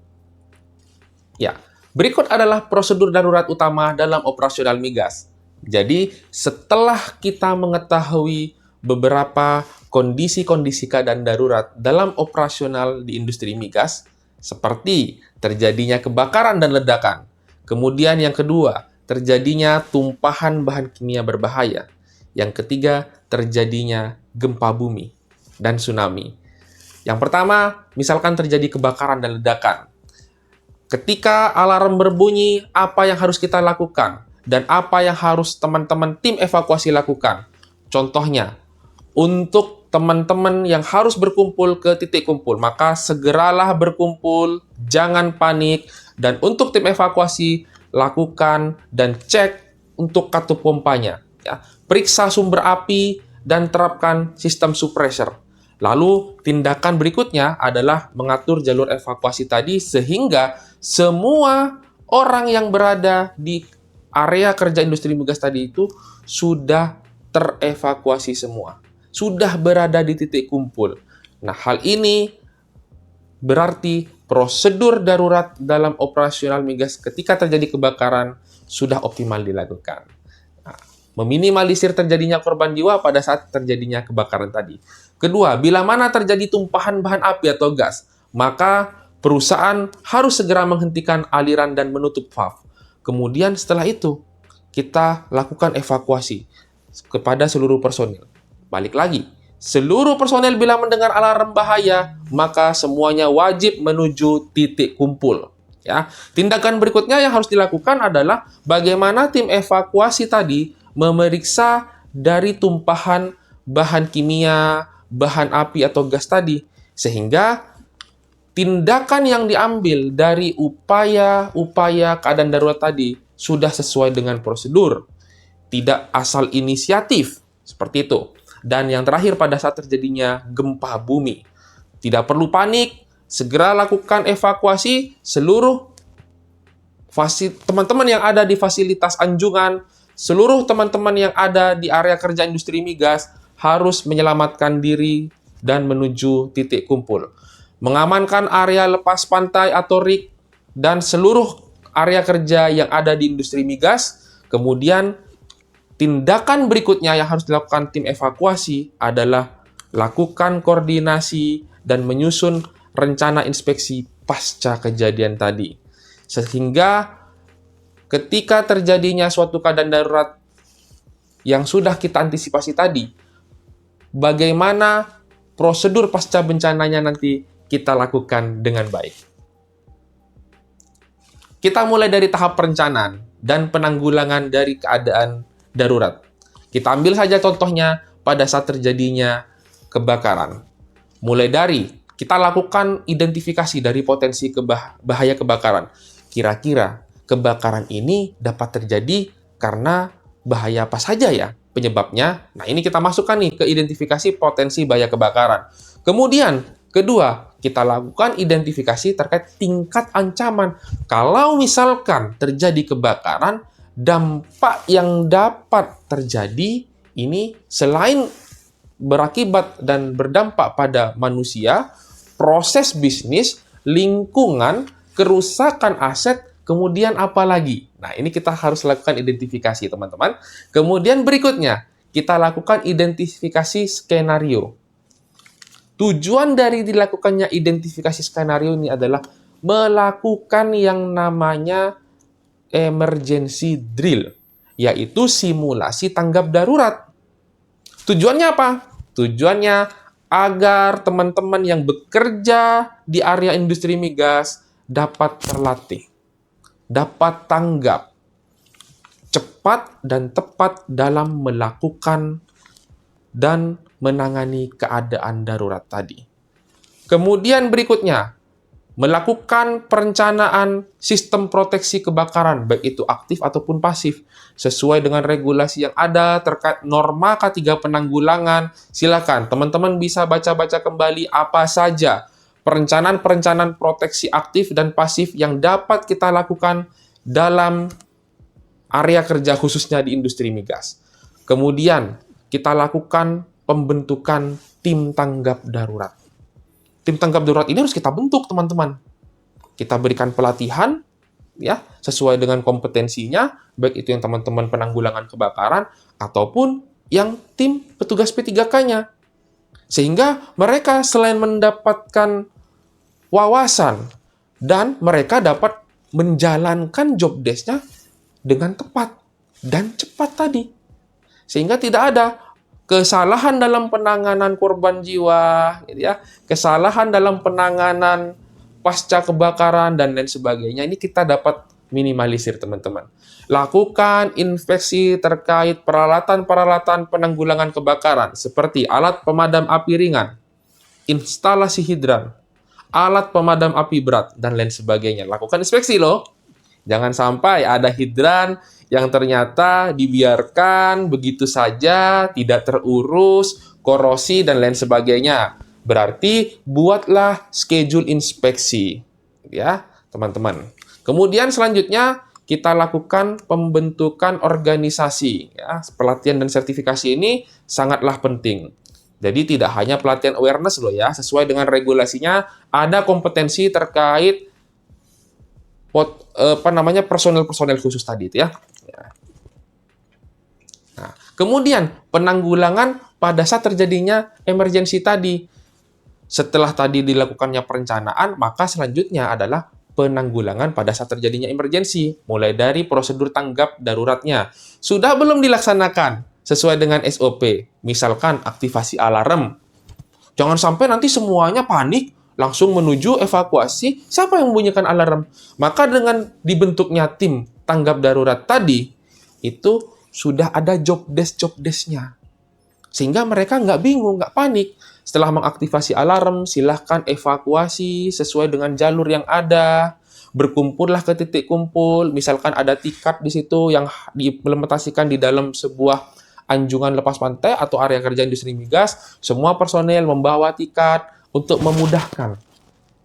Ya, berikut adalah prosedur darurat utama dalam operasional migas. Jadi, setelah kita mengetahui beberapa kondisi-kondisi keadaan darurat dalam operasional di industri migas, seperti terjadinya kebakaran dan ledakan. Kemudian yang kedua, terjadinya tumpahan bahan kimia berbahaya. Yang ketiga, terjadinya gempa bumi dan tsunami. Yang pertama, misalkan terjadi kebakaran dan ledakan. Ketika alarm berbunyi, apa yang harus kita lakukan? Dan apa yang harus teman-teman tim evakuasi lakukan? Contohnya, untuk teman-teman yang harus berkumpul ke titik kumpul, maka segeralah berkumpul, jangan panik, dan untuk tim evakuasi, lakukan dan cek untuk katup pompanya. Ya. Periksa sumber api dan terapkan sistem suppressor. Lalu, tindakan berikutnya adalah mengatur jalur evakuasi tadi sehingga semua orang yang berada di area kerja industri migas tadi itu sudah terevakuasi semua. Sudah berada di titik kumpul. Nah, hal ini berarti prosedur darurat dalam operasional migas ketika terjadi kebakaran sudah optimal dilakukan. Nah, meminimalisir terjadinya korban jiwa pada saat terjadinya kebakaran tadi. Kedua, bila mana terjadi tumpahan bahan api atau gas, maka perusahaan harus segera menghentikan aliran dan menutup valve. Kemudian setelah itu, kita lakukan evakuasi kepada seluruh personil. Balik lagi, seluruh personel bila mendengar alarm bahaya, maka semuanya wajib menuju titik kumpul. Ya, tindakan berikutnya yang harus dilakukan adalah bagaimana tim evakuasi tadi memeriksa dari tumpahan bahan kimia, bahan api atau gas tadi, sehingga tindakan yang diambil dari upaya-upaya keadaan darurat tadi sudah sesuai dengan prosedur. Tidak asal inisiatif, seperti itu. Dan yang terakhir pada saat terjadinya gempa bumi. Tidak perlu panik, segera lakukan evakuasi seluruh teman-teman yang ada di fasilitas anjungan, seluruh teman-teman yang ada di area kerja industri migas harus menyelamatkan diri dan menuju titik kumpul. Mengamankan area lepas pantai atau rig dan seluruh area kerja yang ada di industri migas. Kemudian, tindakan berikutnya yang harus dilakukan tim evakuasi adalah lakukan koordinasi dan menyusun rencana inspeksi pasca kejadian tadi. Sehingga ketika terjadinya suatu keadaan darurat yang sudah kita antisipasi tadi, bagaimana prosedur pasca bencananya nanti kita lakukan dengan baik. Kita mulai dari tahap perencanaan dan penanggulangan dari keadaan darurat. Kita ambil saja contohnya pada saat terjadinya kebakaran. Mulai dari kita lakukan identifikasi dari potensi bahaya kebakaran. Kira-kira kebakaran ini dapat terjadi karena bahaya apa saja ya penyebabnya? Nah, ini kita masukkan nih ke identifikasi potensi bahaya kebakaran. Kemudian, kedua, kita lakukan identifikasi terkait tingkat ancaman. Kalau misalkan terjadi kebakaran, dampak yang dapat terjadi ini selain berakibat dan berdampak pada manusia, proses bisnis, lingkungan, kerusakan aset, kemudian apa lagi? Nah, ini kita harus lakukan identifikasi, teman-teman. Kemudian berikutnya, kita lakukan identifikasi skenario. Tujuan dari dilakukannya identifikasi skenario ini adalah melakukan yang namanya emergency drill, yaitu simulasi tanggap darurat. Tujuannya apa? Tujuannya agar teman-teman yang bekerja di area industri migas dapat terlatih, dapat tanggap, cepat dan tepat dalam melakukan dan menangani keadaan darurat tadi. Kemudian berikutnya, melakukan perencanaan sistem proteksi kebakaran, baik itu aktif ataupun pasif, sesuai dengan regulasi yang ada terkait norma K3 penanggulangan. Silakan, teman-teman bisa baca-baca kembali apa saja perencanaan-perencanaan proteksi aktif dan pasif yang dapat kita lakukan dalam area kerja khususnya di industri migas. Kemudian, kita lakukan pembentukan tim tanggap darurat. Tim tanggap darurat ini harus kita bentuk, teman-teman. Kita berikan pelatihan, ya, sesuai dengan kompetensinya, baik itu yang teman-teman penanggulangan kebakaran ataupun yang tim petugas P3K-nya. Sehingga mereka selain mendapatkan wawasan dan mereka dapat menjalankan job desk-nya dengan tepat dan cepat tadi. Sehingga tidak ada kesalahan dalam penanganan korban jiwa, gitu ya, kesalahan dalam penanganan pasca kebakaran, dan lain sebagainya. Ini kita dapat minimalisir, teman-teman. Lakukan inspeksi terkait peralatan-peralatan penanggulangan kebakaran, seperti alat pemadam api ringan, instalasi hidran, alat pemadam api berat, dan lain sebagainya. Lakukan inspeksi loh. Jangan sampai ada hidran yang ternyata dibiarkan begitu saja, tidak terurus, korosi, dan lain sebagainya. Berarti buatlah schedule inspeksi, ya, teman-teman. Kemudian selanjutnya kita lakukan pembentukan organisasi. Ya, pelatihan dan sertifikasi ini sangatlah penting. Jadi tidak hanya pelatihan awareness loh ya, sesuai dengan regulasinya ada kompetensi terkait personel-personel khusus tadi itu ya. Nah, kemudian penanggulangan pada saat terjadinya emergensi tadi. Setelah tadi dilakukannya perencanaan, maka selanjutnya adalah penanggulangan pada saat terjadinya emergensi, mulai dari prosedur tanggap daruratnya. Sudah belum dilaksanakan sesuai dengan SOP, misalkan aktivasi alarm. Jangan sampai nanti semuanya panik, langsung menuju evakuasi, siapa yang membunyikan alarm? Maka dengan dibentuknya tim tanggap darurat tadi, itu sudah ada job desk-nya. Sehingga mereka nggak bingung, nggak panik. Setelah mengaktifasi alarm, silahkan evakuasi sesuai dengan jalur yang ada. Berkumpullah ke titik kumpul, misalkan ada tiket di situ yang diimplementasikan di dalam sebuah anjungan lepas pantai atau area kerja industri migas, semua personel membawa tiket untuk memudahkan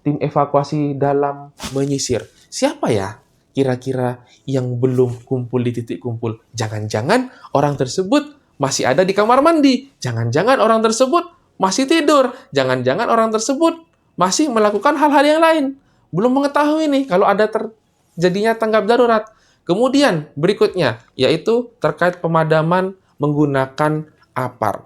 tim evakuasi dalam menyisir. Siapa ya kira-kira yang belum kumpul di titik kumpul? Jangan-jangan orang tersebut masih ada di kamar mandi. Jangan-jangan orang tersebut masih tidur. Jangan-jangan orang tersebut masih melakukan hal-hal yang lain. Belum mengetahui nih kalau ada terjadinya tanggap darurat. Kemudian berikutnya, yaitu terkait pemadaman menggunakan APAR.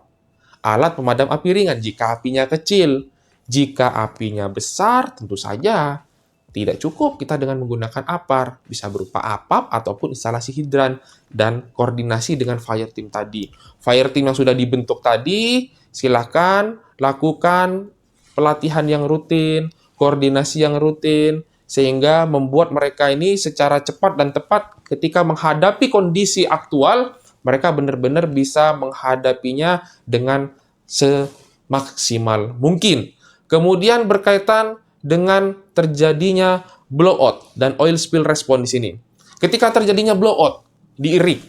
Alat pemadam api ringan jika apinya kecil. Jika apinya besar, tentu saja tidak cukup kita dengan menggunakan APAR. Bisa berupa APAP ataupun instalasi hidran dan koordinasi dengan fire team tadi. Fire team yang sudah dibentuk tadi, silakan lakukan pelatihan yang rutin, koordinasi yang rutin, sehingga membuat mereka ini secara cepat dan tepat ketika menghadapi kondisi aktual, mereka benar-benar bisa menghadapinya dengan semaksimal mungkin. Kemudian berkaitan dengan terjadinya blowout dan oil spill response di sini. Ketika terjadinya blowout di rig,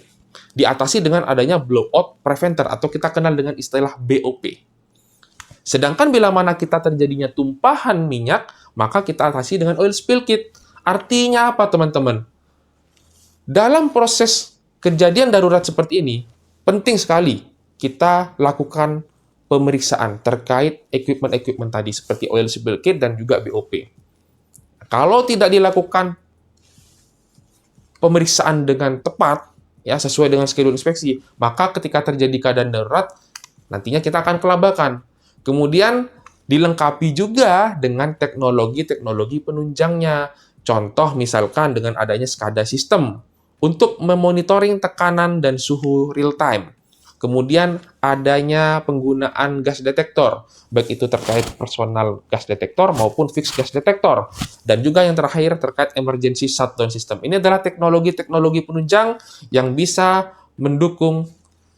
diatasi dengan adanya blowout preventer atau kita kenal dengan istilah BOP. Sedangkan bila mana kita terjadinya tumpahan minyak, maka kita atasi dengan oil spill kit. Artinya apa, teman-teman? Dalam proses kejadian darurat seperti ini, penting sekali kita lakukan pemeriksaan terkait equipment tadi seperti oil spill kit dan juga BOP. Kalau tidak dilakukan pemeriksaan dengan tepat, ya sesuai dengan schedule inspeksi, maka ketika terjadi keadaan darurat, nantinya kita akan kelabakan. Kemudian dilengkapi juga dengan teknologi-teknologi penunjangnya. Contoh misalkan dengan adanya SCADA system untuk memonitoring tekanan dan suhu real time. Kemudian adanya penggunaan gas detektor, baik itu terkait personal gas detektor maupun fixed gas detektor. Dan juga yang terakhir terkait emergency shutdown system. Ini adalah teknologi-teknologi penunjang yang bisa mendukung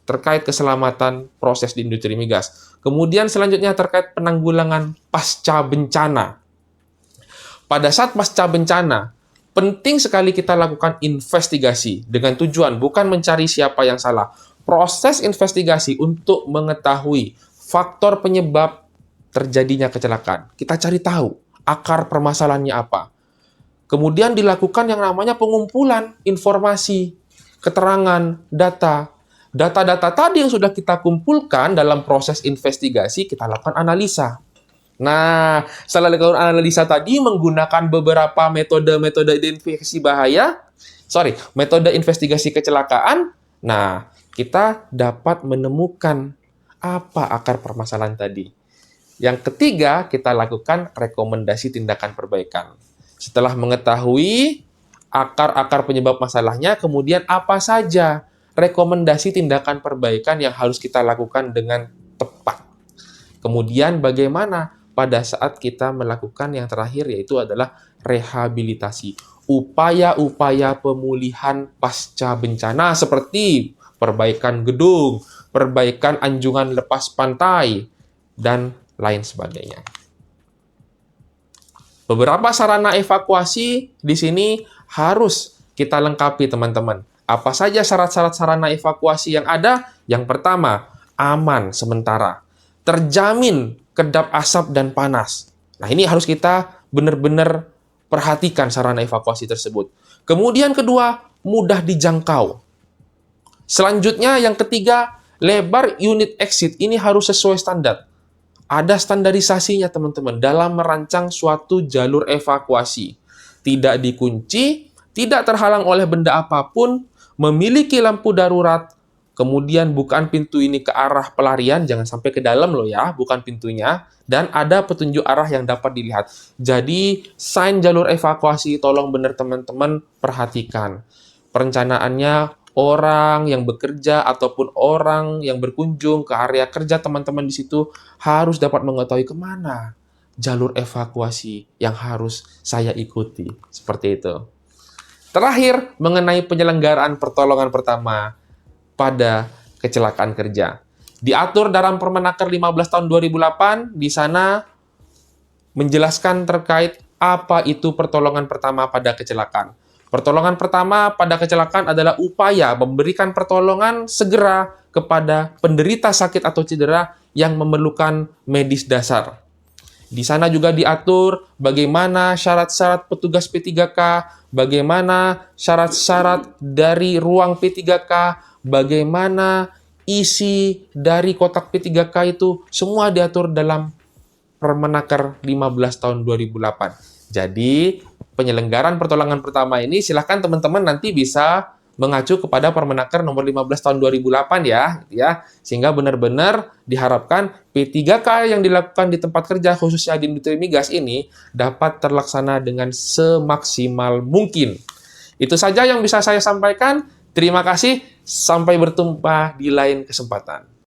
terkait keselamatan proses di industri migas. Kemudian selanjutnya terkait penanggulangan pasca bencana. Pada saat pasca bencana, penting sekali kita lakukan investigasi dengan tujuan bukan mencari siapa yang salah. Proses investigasi untuk mengetahui faktor penyebab terjadinya kecelakaan. Kita cari tahu akar permasalahannya apa. Kemudian dilakukan yang namanya pengumpulan informasi, keterangan, data. Data-data tadi yang sudah kita kumpulkan dalam proses investigasi, kita lakukan analisa. Nah, setelah dilakukan analisa tadi menggunakan beberapa metode-metode metode investigasi kecelakaan, nah, kita dapat menemukan apa akar permasalahan tadi. Yang ketiga, kita lakukan rekomendasi tindakan perbaikan. Setelah mengetahui akar-akar penyebab masalahnya, kemudian apa saja rekomendasi tindakan perbaikan yang harus kita lakukan dengan tepat. Kemudian bagaimana pada saat kita melakukan yang terakhir, yaitu adalah rehabilitasi. Upaya-upaya pemulihan pasca bencana seperti perbaikan gedung, perbaikan anjungan lepas pantai, dan lain sebagainya. Beberapa sarana evakuasi di sini harus kita lengkapi, teman-teman. Apa saja syarat-syarat sarana evakuasi yang ada? Yang pertama, aman sementara. Terjamin kedap asap dan panas. Nah, ini harus kita benar-benar perhatikan sarana evakuasi tersebut. Kemudian kedua, mudah dijangkau. Selanjutnya, yang ketiga, lebar unit exit ini harus sesuai standar. Ada standarisasinya, teman-teman, dalam merancang suatu jalur evakuasi. Tidak dikunci, tidak terhalang oleh benda apapun, memiliki lampu darurat, kemudian bukaan pintu ini ke arah pelarian, jangan sampai ke dalam loh ya, bukan pintunya, dan ada petunjuk arah yang dapat dilihat. Jadi, sign jalur evakuasi, tolong benar teman-teman perhatikan. Perencanaannya, orang yang bekerja ataupun orang yang berkunjung ke area kerja teman-teman di situ harus dapat mengetahui kemana jalur evakuasi yang harus saya ikuti. Seperti itu. Terakhir, mengenai penyelenggaraan pertolongan pertama pada kecelakaan kerja. Diatur dalam Permenaker 15 tahun 2008, di sana menjelaskan terkait apa itu pertolongan pertama pada kecelakaan. Pertolongan pertama pada kecelakaan adalah upaya memberikan pertolongan segera kepada penderita sakit atau cedera yang memerlukan medis dasar. Di sana juga diatur bagaimana syarat-syarat petugas P3K, bagaimana syarat-syarat dari ruang P3K, bagaimana isi dari kotak P3K itu, semua diatur dalam Permenaker 15 tahun 2008. Jadi, penyelenggaraan pertolongan pertama ini silahkan teman-teman nanti bisa mengacu kepada Permenaker nomor 15 tahun 2008 ya, sehingga benar-benar diharapkan P3K yang dilakukan di tempat kerja khususnya di industri migas ini dapat terlaksana dengan semaksimal mungkin. Itu saja yang bisa saya sampaikan. Terima kasih, sampai berjumpa di lain kesempatan.